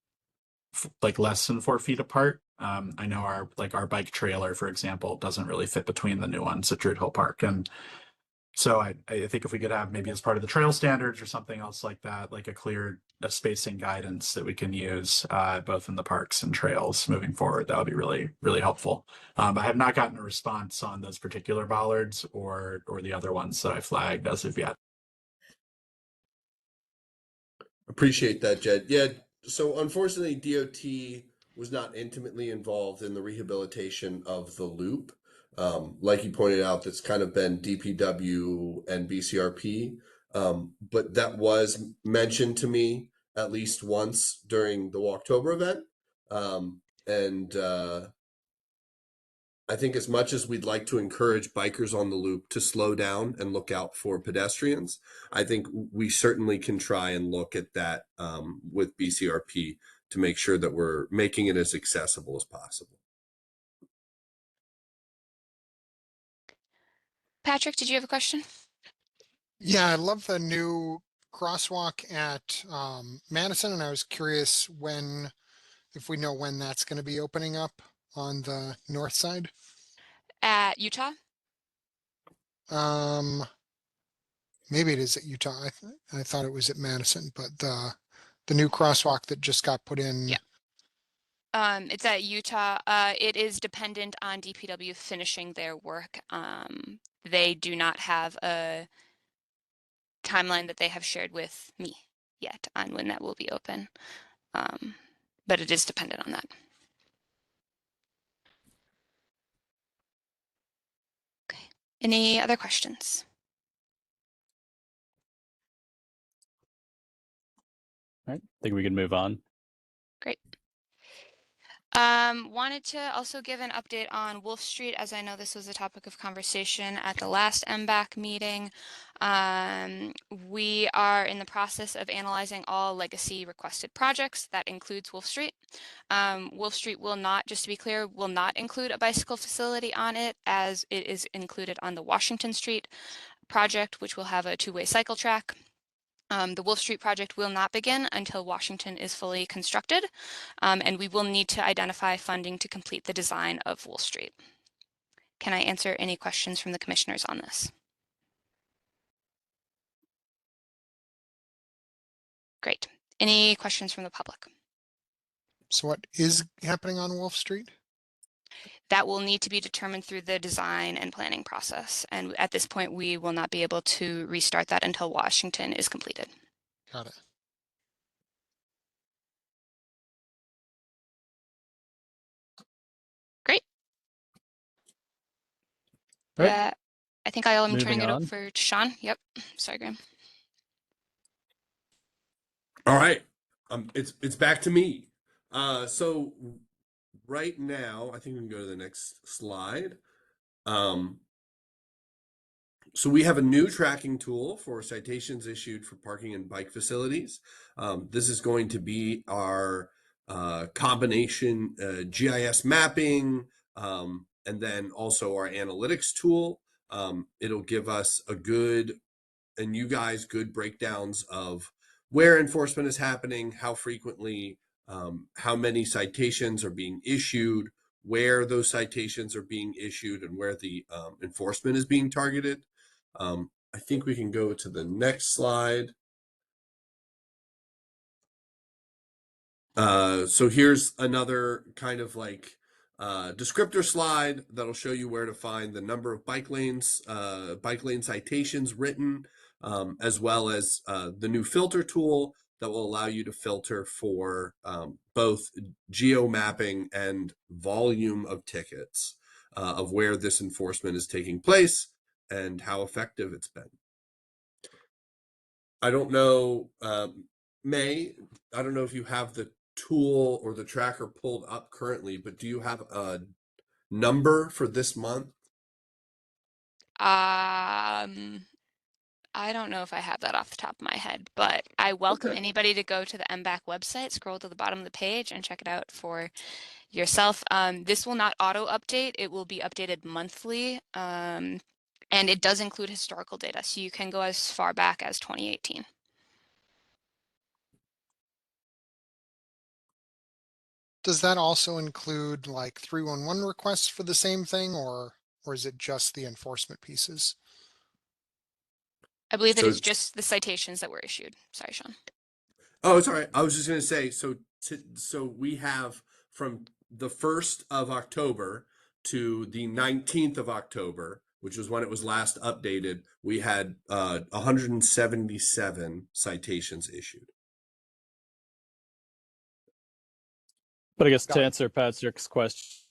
like less than 4 feet apart. I know our bike trailer, for example, doesn't really fit between the new ones at Druid Hill Park. And so I think if we could have maybe as part of the trail standards or something else like that, like a spacing guidance that we can use both in the parks and trails moving forward, that would be really, really helpful. I have not gotten a response on those particular bollards or the other ones that I flagged as of yet. Appreciate that, Jed. Yeah, so unfortunately, DOT was not intimately involved in the rehabilitation of the loop. Like you pointed out, that's kind of been DPW and BCRP. But that was mentioned to me at least once during the Walktober event. I think as much as we'd like to encourage bikers on the loop to slow down and look out for pedestrians, I think we certainly can try and look at that with BCRP to make sure that we're making it as accessible as possible. Patrick, did you have a question? Yeah, I love the new crosswalk at Madison, and I was curious if we know when that's going to be opening up on the north side. At Utah? Maybe it is at Utah. I thought it was at Madison, but the new crosswalk that just got put in. Yeah. It's at Utah. It is dependent on DPW finishing their work. They do not have a timeline that they have shared with me yet on when that will be open. But it is dependent on that. Okay. Any other questions? All right. I think we can move on. Great. Wanted to also give an update on Wolf Street, as I know this was a topic of conversation at the last MBAC meeting. We are in the process of analyzing all legacy requested projects. That includes Wolf Street. Wolf Street will not, just to be clear, will not include a bicycle facility on it, as it is included on the Washington Street project, which will have a two-way cycle track. The Wolf Street project will not begin until Washington is fully constructed, and we will need to identify funding to complete the design of Wolf Street. Can I answer any questions from the commissioners on this? Great. Any questions from the public? So what is happening on Wolf Street? That will need to be determined through the design and planning process. And at this point, we will not be able to restart that until Washington is completed. Got it. Great. Right. I think I'm Moving turning it on. over to Sean. Yep. Sorry, Graham. All right. It's back to me. So right now, I think we can go to the next slide. So we have a new tracking tool for citations issued for parking and bike facilities. This is going to be our combination GIS mapping, and then also our analytics tool. It'll give us good breakdowns of where enforcement is happening, how frequently, how many citations are being issued, where those citations are being issued, and where the enforcement is being targeted. I think we can go to the next slide. So here's another kind of like descriptor slide that'll show you where to find the number of bike lane citations written, as well as the new filter tool that will allow you to filter for both geo mapping and volume of tickets of where this enforcement is taking place and how effective it's been. I don't know, May, I don't know if you have the tool or the tracker pulled up currently, but do you have a number for this month? I don't know if I have that off the top of my head, but I welcome Okay. anybody to go to the MBAC website, scroll to the bottom of the page and check it out for yourself. This will not auto update. It will be updated monthly. And it does include historical data. So you can go as far back as 2018. Does that also include like 311 requests for the same thing, or is it just the enforcement pieces? I believe that So it's just the citations that were issued. Sorry, Sean. Oh, it's all right. I was just going to say, so we have from the 1st of October to the 19th of October, which was when it was last updated, we had 177 citations issued. But I guess to answer Patrick's question,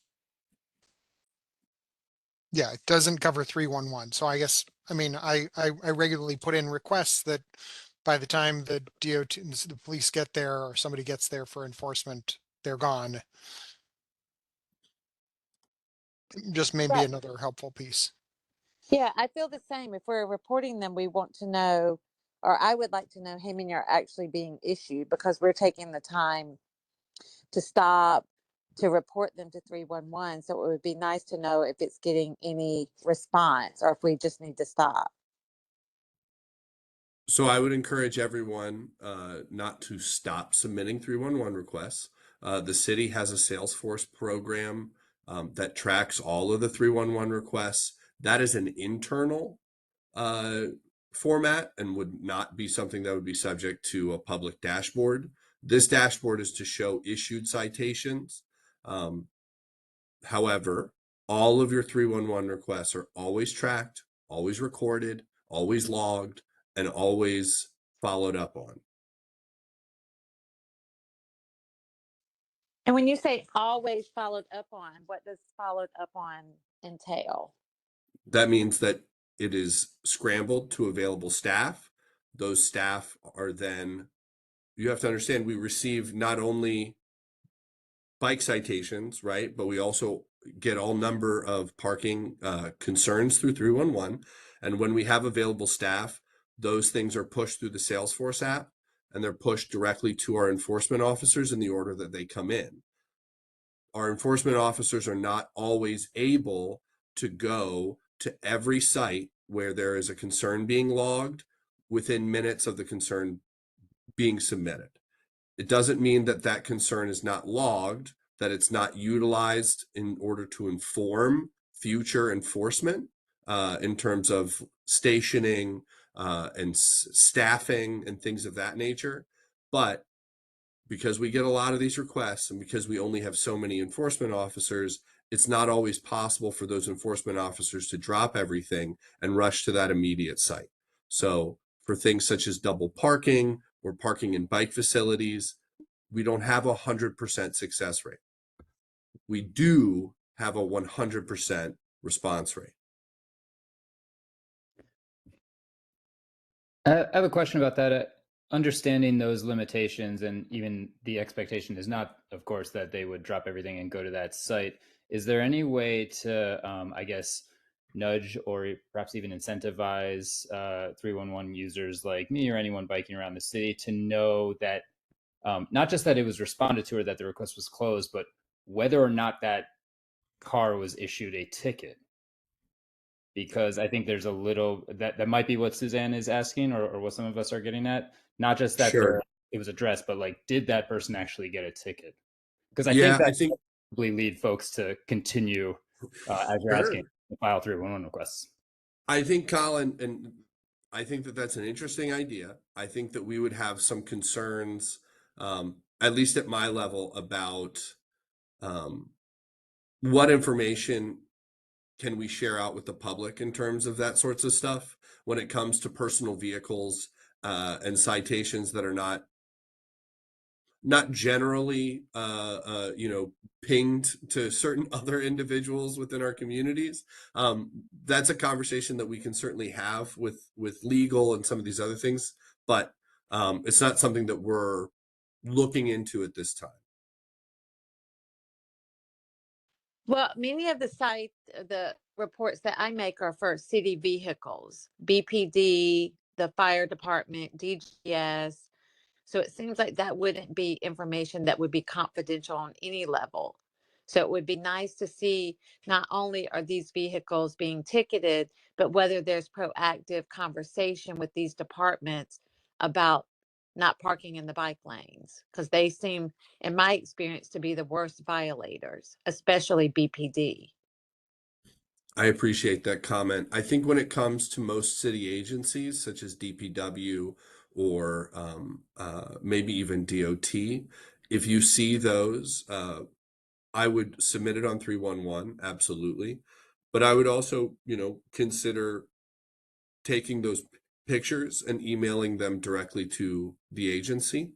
Yeah, it doesn't cover 311. So I guess, I mean, I regularly put in requests that by the time the DOT, the police get there or somebody gets there for enforcement, they're gone. Just maybe Right. another helpful piece. Yeah, I feel the same. If we're reporting them, we want to know, or I would like to know how many are actually being issued, because we're taking the time to stop to report them to 311. So it would be nice to know if it's getting any response or if we just need to stop. So I would encourage everyone not to stop submitting 311 requests. The city has a Salesforce program that tracks all of the 311 requests. That is an internal format and would not be something that would be subject to a public dashboard. This dashboard is to show issued citations. However, all of your 311 requests are always tracked, always recorded, always logged, and always followed up on. And when you say always followed up on, what does followed up on entail? That means that it is scrambled to available staff. Those staff are then, you have to understand, we receive not only bike citations, right, but we also get all number of parking concerns through 311. And when we have available staff, those things are pushed through the Salesforce app and they're pushed directly to our enforcement officers in the order that they come in. Our enforcement officers are not always able to go to every site where there is a concern being logged within minutes of the concern being submitted. It doesn't mean that that concern is not logged, that it's not utilized in order to inform future enforcement in terms of stationing and staffing and things of that nature. But because we get a lot of these requests and because we only have so many enforcement officers, it's not always possible for those enforcement officers to drop everything and rush to that immediate site. So for things such as double parking or parking in bike facilities, we don't have 100% success rate. We do have a 100% response rate. I have a question about that. Understanding those limitations, and even the expectation is not, of course, that they would drop everything and go to that site. Is there any way to, I guess, nudge or perhaps even incentivize 311 users like me or anyone biking around the city to know that not just that it was responded to or that the request was closed, but whether or not that car was issued a ticket? Because I think there's a little that might be what Suzanne is asking, or what some of us are getting at. Not just that Sure. it was addressed, but like, did that person actually get a ticket? Because I Yeah, think that probably lead folks to continue, as you're asking, Sure. to file 311 requests. I think, Colin, and I think that that's an interesting idea. I think that we would have some concerns at least at my level, about what information can we share out with the public in terms of that sorts of stuff when it comes to personal vehicles and citations that are not generally pinged to certain other individuals within our communities. That's a conversation that we can certainly have with legal and some of these other things, but it's not something that we're looking into at this time. Well, many of the reports that I make are for city vehicles, BPD, the fire department, DGS. So it seems like that wouldn't be information that would be confidential on any level. So it would be nice to see not only are these vehicles being ticketed, but whether there's proactive conversation with these departments about not parking in the bike lanes, because they seem, in my experience, to be the worst violators, especially BPD. I appreciate that comment. I think when it comes to most city agencies, such as DPW or maybe even DOT, if you see those, I would submit it on 311, absolutely. But I would also, consider taking those pictures and emailing them directly to the agency.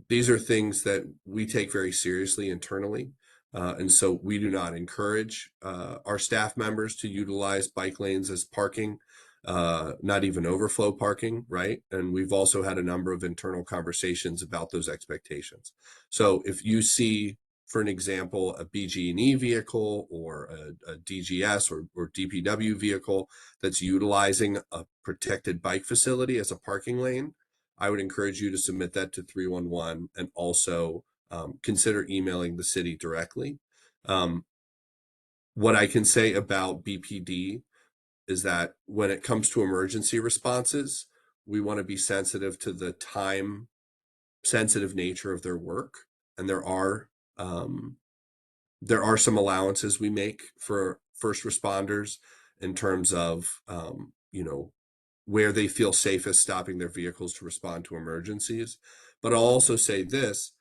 These are things that we take very seriously internally. And so we do not encourage our staff members to utilize bike lanes as parking, not even overflow parking, right? And we've also had a number of internal conversations about those expectations. So if you see, for an example, a BG&E vehicle or a DGS or DPW vehicle that's utilizing a protected bike facility as a parking lane, I would encourage you to submit that to 311 and also consider emailing the city directly. What I can say about BPD is that when it comes to emergency responses, we want to be sensitive to the time sensitive nature of their work. And there are some allowances we make for first responders in terms of, where they feel safest stopping their vehicles to respond to emergencies. But I'll also say this,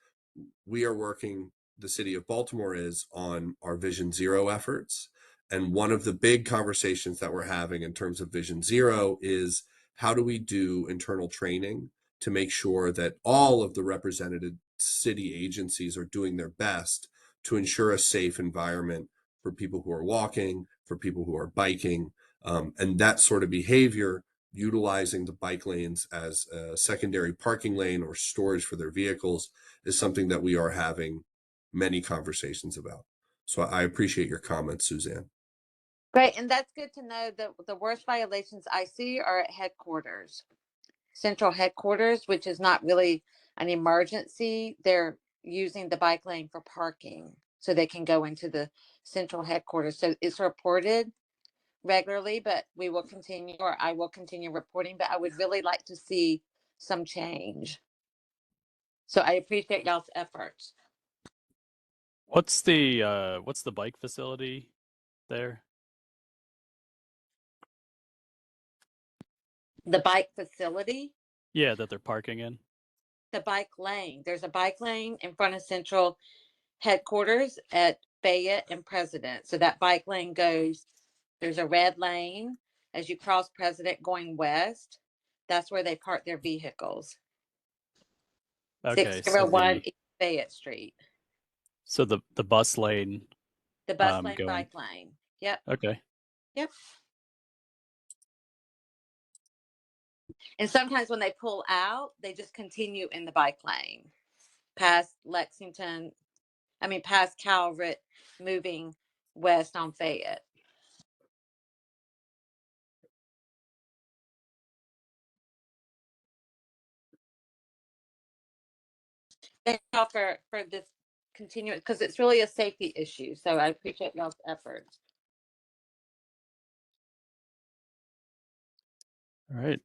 we are working, the city of Baltimore is, on our Vision Zero efforts. And one of the big conversations that we're having in terms of Vision Zero is how do we do internal training to make sure that all of the represented city agencies are doing their best to ensure a safe environment for people who are walking, for people who are biking, and that sort of behavior, utilizing the bike lanes as a secondary parking lane or storage for their vehicles, is something that we are having many conversations about. So I appreciate your comments, Suzanne. Great, and that's good to know that the worst violations I see are at headquarters, central headquarters, which is not really an emergency. They're using the bike lane for parking so they can go into the central headquarters. So it's reported regularly, but we will continue, or I will continue reporting, but I would really like to see some change. So I appreciate y'all's efforts. What's the bike facility there? The bike facility? Yeah, that they're parking in. The bike lane. There's a bike lane in front of central headquarters at Fayette and President. So that bike lane goes, there's a red lane as you cross President going west. That's where they park their vehicles. Okay, 601 East Fayette Street. So the bus lane. The bus lane, bike lane. Yep. Okay. Yep. And sometimes when they pull out, they just continue in the bike lane past past Calvert, moving west on Fayette. Thank y'all for this continuing, because it's really a safety issue. So I appreciate y'all's efforts. All right.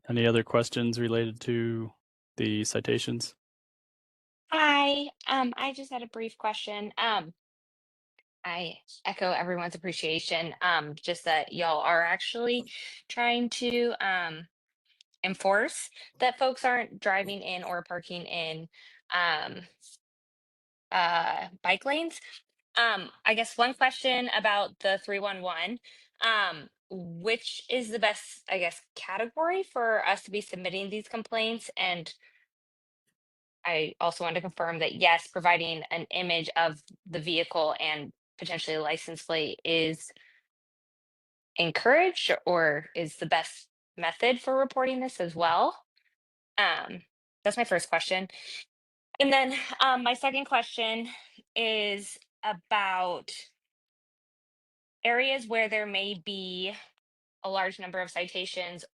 Any other questions related to the citations? Hi, I just had a brief question. I echo everyone's appreciation. Just that y'all are actually trying to enforce that folks aren't driving in or parking in um, bike lanes. I guess one question about the 311. Which is the best, I guess, category for us to be submitting these complaints? And I also want to confirm that yes, providing an image of the vehicle and potentially a license plate is encouraged or is the best method for reporting this as well. That's my first question. And then my second question is about areas where there may be a large number of citations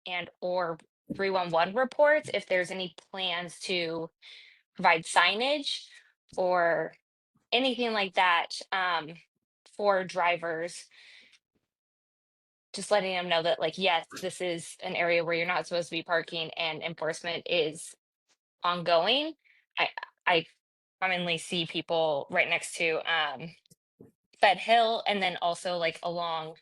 and or 311 reports, if there's any plans to provide signage or anything like that for drivers, just letting them know that, like, yes, this is an area where you're not supposed to be parking and enforcement is ongoing. I commonly see people right next to Fed Hill, and then also like along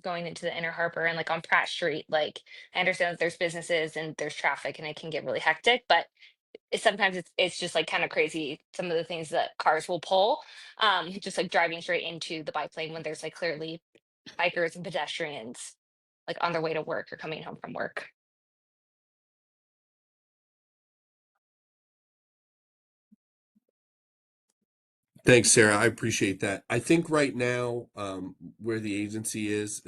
going into the Inner Harbor and like on Pratt Street. Like, I understand that there's businesses and there's traffic and it can get really hectic, but sometimes it's just like kind of crazy, some of the things that cars will pull, just like driving straight into the bike lane when there's like clearly bikers and pedestrians like on their way to work or coming home from work. Thanks, Sarah. I appreciate that. I think right now, where the agency is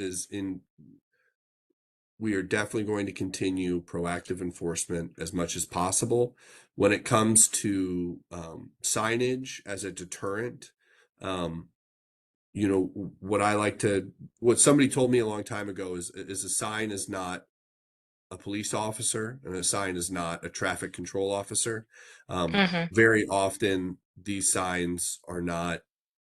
we are definitely going to continue proactive enforcement as much as possible. When it comes to signage as a deterrent, you know, what somebody told me a long time ago is a sign is not a police officer and a sign is not a traffic control officer. Very often these signs are not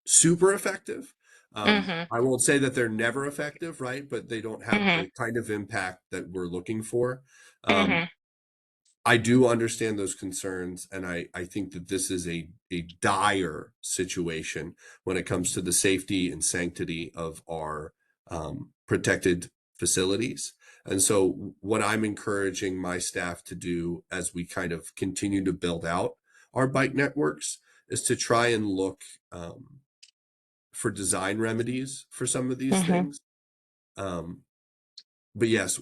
super effective. I won't say that they're never effective, right? But they don't have the kind of impact that we're looking for. I do understand those concerns, and I think that this is a dire situation when it comes to the safety and sanctity of our protected facilities. And so what I'm encouraging my staff to do as we kind of continue to build out our bike networks is to try and look for design remedies for some of these things. But yes,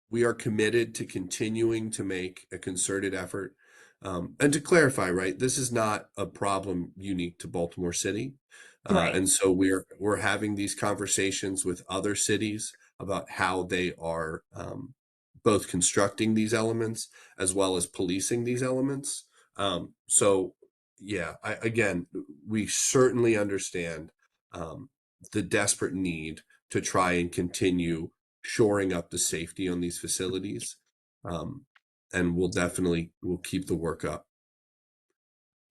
we are committed to continuing to make a concerted effort. And to clarify, right, this is not a problem unique to Baltimore City. And so we're having these conversations with other cities about how they are both constructing these elements as well as policing these elements. So yeah, again, we certainly understand the desperate need to try and continue shoring up the safety on these facilities. And we'll keep the work up.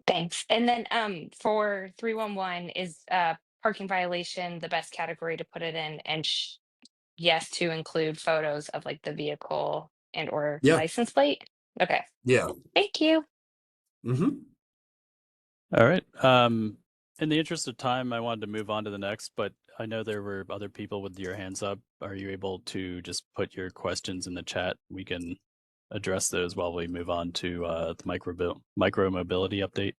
Thanks. And then for 311, is parking violation the best category to put it in? And yes, to include photos of like the vehicle and or license plate? Okay. Yeah. Thank you. All right. In the interest of time, I wanted to move on to the next, but I know there were other people with your hands up. Are you able to just put your questions in the chat? We can address those while we move on to the micromobility update.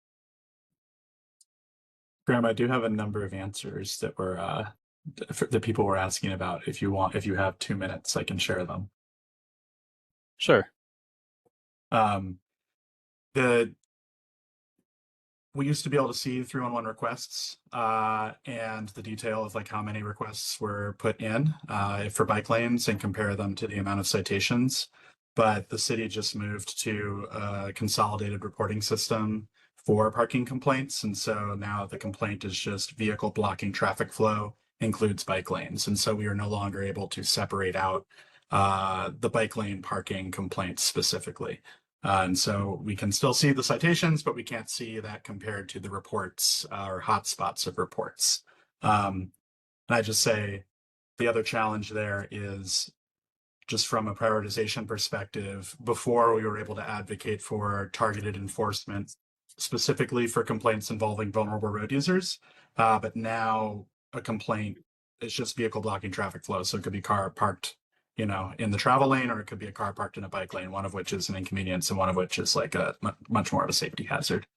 Graham, I do have a number of answers that were that people were asking about. If you have 2 minutes, I can share them. Sure. We used to be able to see 311 requests and the detail of like how many requests were put in for bike lanes and compare them to the amount of citations. But the city just moved to a consolidated reporting system for parking complaints. And so now the complaint is just vehicle blocking traffic flow includes bike lanes. And so we are no longer able to separate out the bike lane parking complaints specifically. And so we can still see the citations, but we can't see that compared to the reports or hotspots of reports. And I just say the other challenge there is just from a prioritization perspective, before we were able to advocate for targeted enforcement, specifically for complaints involving vulnerable road users. But now a complaint is just vehicle blocking traffic flow. So it could be car parked you know, in the travel lane, or it could be a car parked in a bike lane, one of which is an inconvenience and one of which is like a much more of a safety hazard.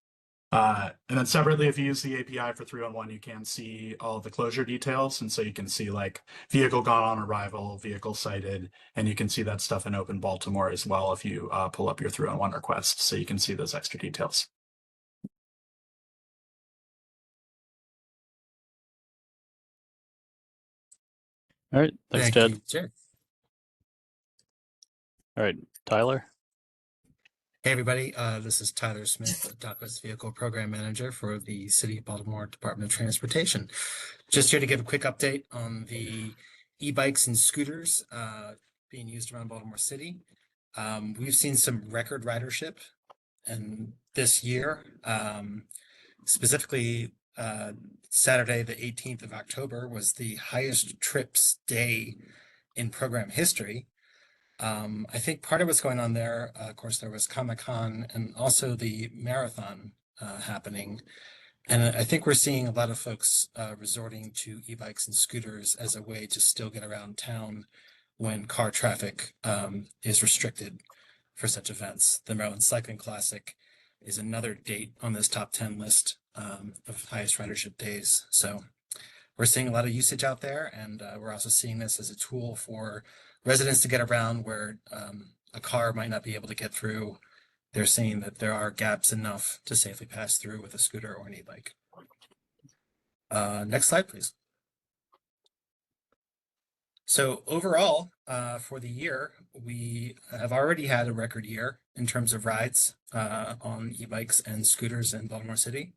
And then separately, if you use the API for 311, you can see all the closure details. And so you can see like vehicle gone on arrival, vehicle cited, and you can see that stuff in Open Baltimore as well if you pull up your 311 request. So you can see those extra details. All right. Thanks, Thank Chad. you, Chair. All right, Tyler. Hey, everybody. This is Tyler Smith, Dockworth Vehicle Program Manager for the City of Baltimore Department of Transportation. Just here to give a quick update on the e-bikes and scooters being used around Baltimore City. We've seen some record ridership and this year, specifically Saturday, the 18th of October was the highest trips day in program history. I think part of what's going on there, of course, there was Comic-Con and also the marathon happening. And I think we're seeing a lot of folks resorting to e-bikes and scooters as a way to still get around town when car traffic is restricted for such events. The Maryland Cycling Classic is another date on this top 10 list of highest ridership days. So we're seeing a lot of usage out there, and we're also seeing this as a tool for residents to get around where a car might not be able to get through. They're seeing that there are gaps enough to safely pass through with a scooter or an e-bike. Next slide, please. So overall, for the year, we have already had a record year in terms of rides on e-bikes and scooters in Baltimore City.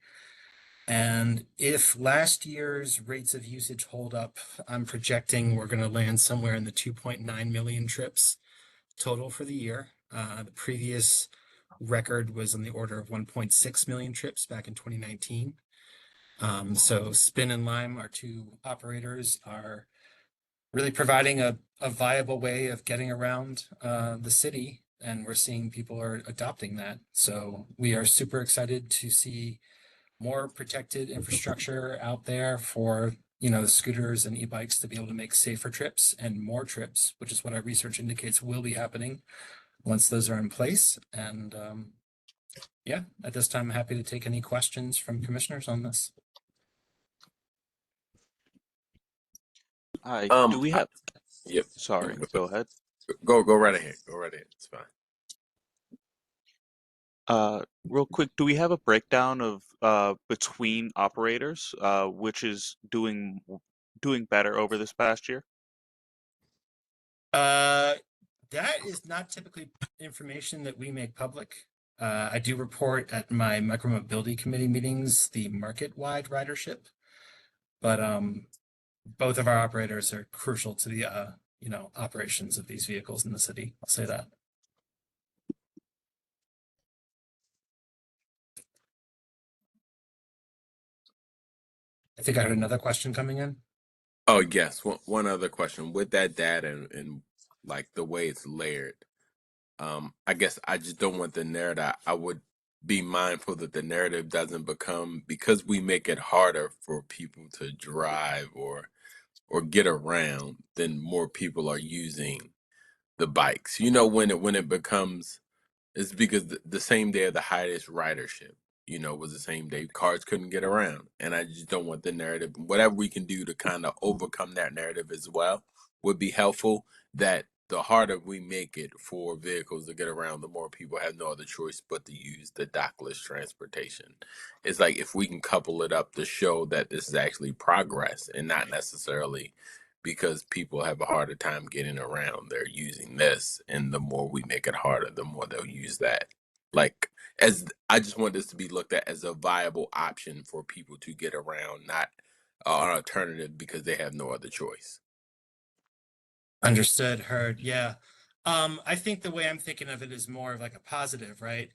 And if last year's rates of usage hold up, I'm projecting we're going to land somewhere in the 2.9 million trips total for the year. The previous record was on the order of 1.6 million trips back in 2019. So Spin and Lime, our two operators, are really providing a viable way of getting around the city, and we're seeing people are adopting that. So we are super excited to see more protected infrastructure out there for, you know, the scooters and e-bikes to be able to make safer trips and more trips, which is what our research indicates will be happening once those are in place. And yeah, at this time, I'm happy to take any questions from commissioners on this. Hi, do we have? Yep. Sorry, go ahead. Go right ahead. Go right ahead. It's fine. Real quick, do we have a breakdown of between operators, which is doing better over this past year? That is not typically information that we make public. I do report at my Micromobility Committee meetings the market-wide ridership, but both of our operators are crucial to the you know, operations of these vehicles in the city. I'll say that. I think I heard another question coming in. Oh, yes. One other question. With that data and like the way it's layered, I guess I just don't want the narrative. I would be mindful that the narrative doesn't become, because we make it harder for people to drive or get around, then more people are using the bikes. You know, when it becomes, it's because the same day of the highest ridership, you know, was the same day cars couldn't get around. And I just don't want the narrative, whatever we can do to kind of overcome that narrative as well would be helpful. That the harder we make it for vehicles to get around, the more people have no other choice but to use the dockless transportation. It's like if we can couple it up to show that this is actually progress and not necessarily because people have a harder time getting around, they're using this, and the more we make it harder, the more they'll use that. Like, as I just want this to be looked at as a viable option for people to get around, not an alternative because they have no other choice. Understood, heard. Yeah. I think the way I'm thinking of it is more of like a positive, right?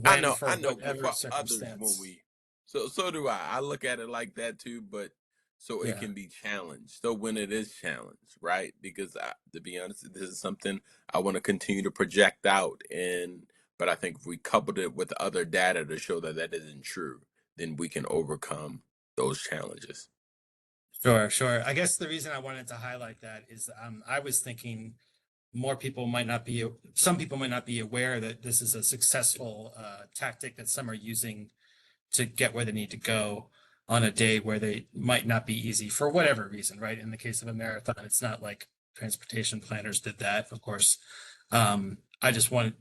I When know, for whatever for others, circumstance. when we, so do I. I look at it like that too, but so it Yeah. can be challenged. So when it is challenged, right? Because to be honest, this is something I want to continue to project out, but I think if we coupled it with other data to show that that isn't true, then we can overcome those challenges. Sure, sure. I guess the reason I wanted to highlight that is I was thinking more people might not be, some people might not be aware that this is a successful tactic that some are using to get where they need to go on a day where they might not be easy for whatever reason, right? In the case of a marathon, it's not like transportation planners did that, of course. I just want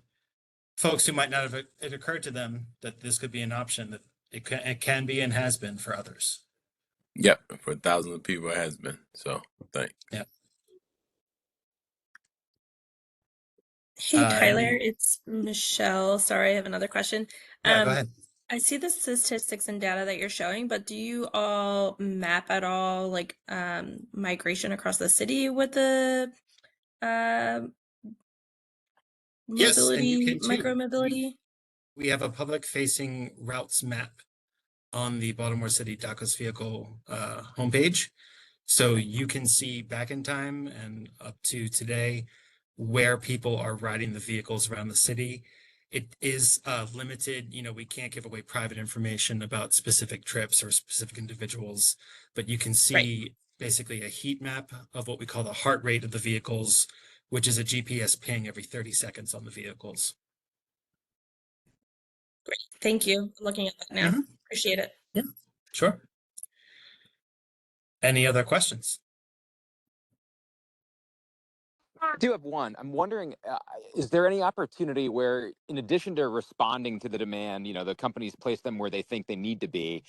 folks who might not have it occurred to them that this could be an option, that it can be and has been for others. Yep, for thousands of people it has been. So thanks. Yeah. Hey, Tyler, Any- it's Michelle. Sorry, I have another question. Yeah, go ahead. I see the statistics and data that you're showing, but do you all map at all like migration across the city with the Yes, and you mobility, can too. micromobility? We have a public-facing routes map on the Baltimore City Dockless Vehicle homepage. So you can see back in time and up to today where people are riding the vehicles around the city. It is limited, you know, we can't give away private information about specific trips or specific individuals, but you can see basically a heat map of what we call the heart rate of the vehicles, which is a GPS ping every 30 seconds on the vehicles. Great, thank you. I'm looking at that now. Appreciate it. Yeah, sure. Any other questions? I do have one. I'm wondering, is there any opportunity where, in addition to responding to the demand, you know, the companies place them where they think they need to be,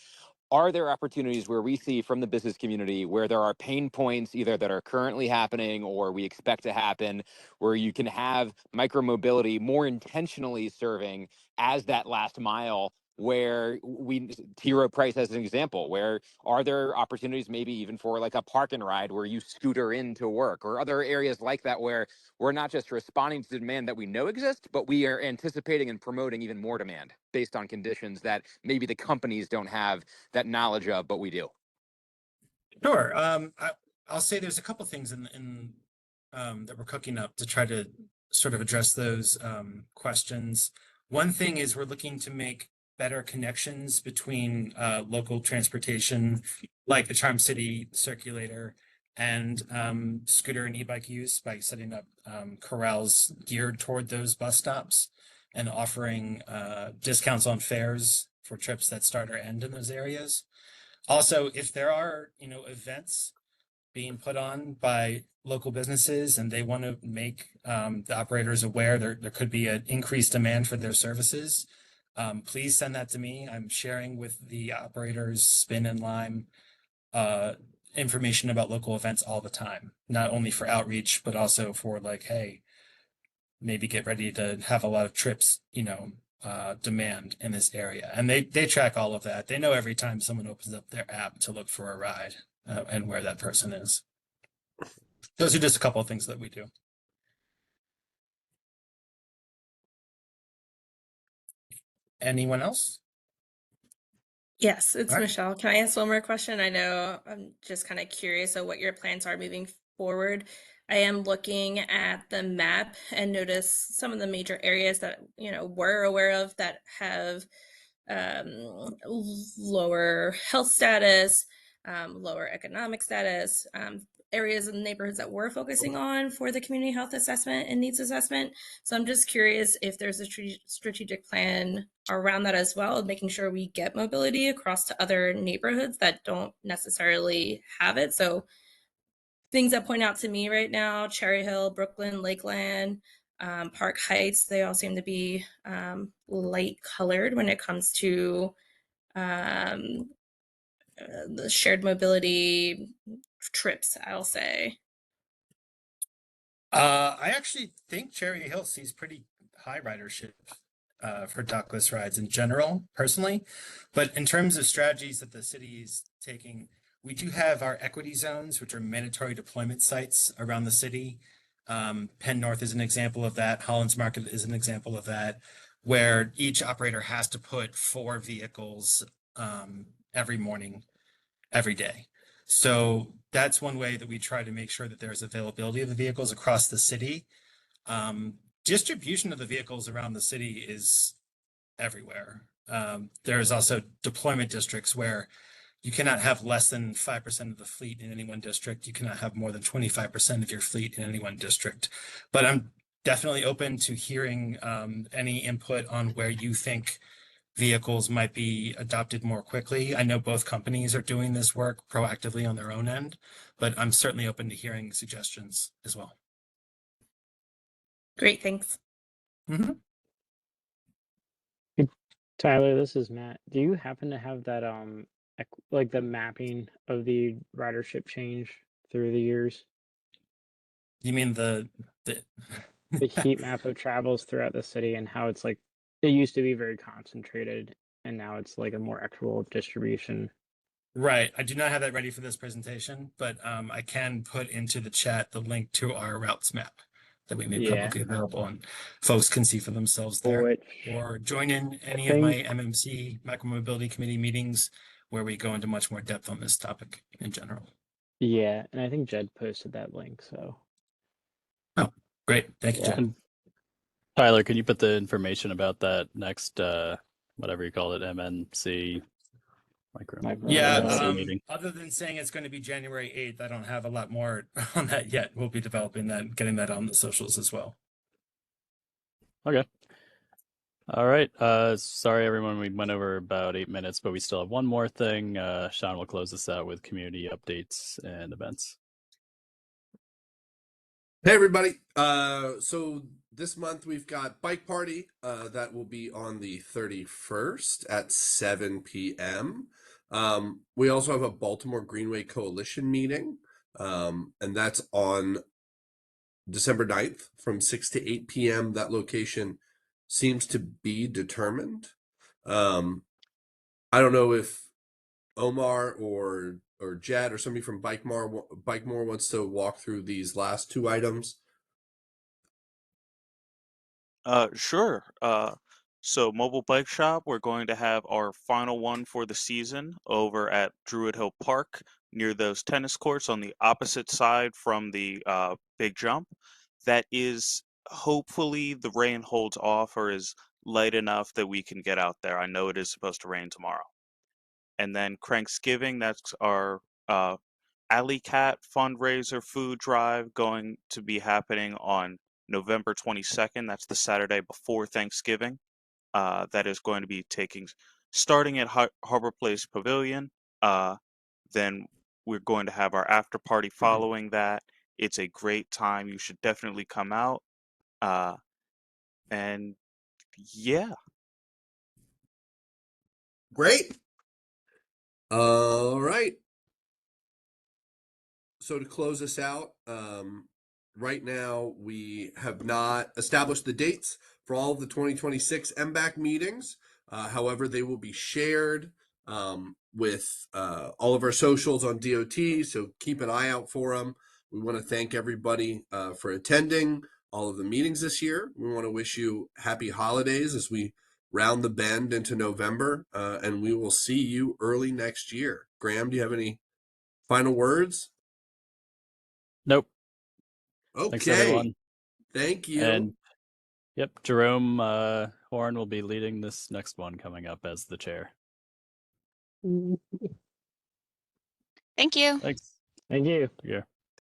are there opportunities where we see from the business community where there are pain points either that are currently happening or we expect to happen, where you can have micromobility more intentionally serving as that last mile, where we, T Rowe Price as an example, where are there opportunities maybe even for like a park and ride where you scooter into work, or other areas like that where we're not just responding to the demand that we know exists, but we are anticipating and promoting even more demand based on conditions that maybe the companies don't have that knowledge of, but we do. Sure. I'll say there's a couple things in that we're cooking up to try to sort of address those questions. One thing is we're looking to make better connections between local transportation, like the Charm City Circulator, and scooter and e-bike use by setting up corrals geared toward those bus stops and offering discounts on fares for trips that start or end in those areas. Also, if there are, you know, events being put on by local businesses and they want to make the operators aware there could be an increased demand for their services, please send that to me. I'm sharing with the operators, Spin and Lime, information about local events all the time, not only for outreach, but also for like, hey, maybe get ready to have a lot of trips, you know, demand in this area. And they track all of that. They know every time someone opens up their app to look for a ride and where that person is. Those are just a couple of things that we do. Anyone else? Yes, it's All right. Michelle. Can I ask one more question? I know I'm just kind of curious of what your plans are moving forward. I am looking at the map and notice some of the major areas that, you know, we're aware of that have lower health status, lower economic status, areas in neighborhoods that we're focusing on for the community health assessment and needs assessment. So I'm just curious if there's a strategic plan around that as well, making sure we get mobility across to other neighborhoods that don't necessarily have it. So things that point out to me right now, Cherry Hill, Brooklyn, Lakeland, Park Heights, they all seem to be light colored when it comes to the shared mobility trips, I'll say. I actually think Cherry Hill sees pretty high ridership for dockless rides in general, personally. But in terms of strategies that the city is taking, we do have our equity zones, which are mandatory deployment sites around the city. Penn North is an example of that. Holland's Market is an example of that, where each operator has to put 4 vehicles every morning, every day. So that's one way that we try to make sure that there's availability of the vehicles across the city. Distribution of the vehicles around the city is everywhere. There's also deployment districts where you cannot have less than 5% of the fleet in any one district. You cannot have more than 25% of your fleet in any one district. But I'm definitely open to hearing any input on where you think vehicles might be adopted more quickly. I know both companies are doing this work proactively on their own end, but I'm certainly open to hearing suggestions as well. Great, thanks. Mm-hmm. Tyler, this is Matt. Do you happen to have that like the mapping of the ridership change through the years? You mean the heat map of travels throughout the city and how it's like it used to be very concentrated and now it's like a more equitable distribution. Right. I do not have that ready for this presentation, but I can put into the chat the link to our routes map that we made publicly available, and folks can see for themselves there. Or join in any of my MMC Micromobility Committee meetings where we go into much more depth on this topic in general. Yeah, and I think Jed posted that link, so. Oh, great. Thank you, Jed. And Tyler, can you put the information about that next, whatever you call it, MNC Yeah, meeting? other than saying it's going to be January 8th, I don't have a lot more on that yet. We'll be developing that, getting that on the socials as well. Okay. All right. Sorry, everyone. We went over about 8 minutes, but we still have one more thing. Sean will close us out with community updates and events. Hey, everybody. So this month we've got Bike Party. That will be on the 31st at 7 p.m. We also have a Baltimore Greenway Coalition meeting, and that's on December 9th from 6 to 8 p.m. That location seems to be determined. I don't know if Omar or Jed or somebody from Bikemore wants to walk through these last two items. Sure. So Mobile Bike Shop, we're going to have our final one for the season over at Druid Hill Park near those tennis courts on the opposite side from the big jump. That is, hopefully the rain holds off or is light enough that we can get out there. I know it is supposed to rain tomorrow. And then Cranksgiving, that's our Alley Cat fundraiser food drive going to be happening on November 22nd. That's the Saturday before Thanksgiving. That is going to be starting at Harbor Place Pavilion. Then we're going to have our after party following that. It's a great time. You should definitely come out. And yeah. Great. All right. So to close this out, right now we have not established the dates for all of the 2026 MBAC meetings. However, they will be shared with all of our socials on DOT, so keep an eye out for them. We want to thank everybody for attending all of the meetings this year. We want to wish you happy holidays as we round the bend into November, and we will see you early next year. Graham, do you have any final words? Nope. Okay. Thanks, everyone. Thank you. And yep, Jerome Horn will be leading this next one coming up as the chair. Thank you. Thanks. Thank you. Yeah.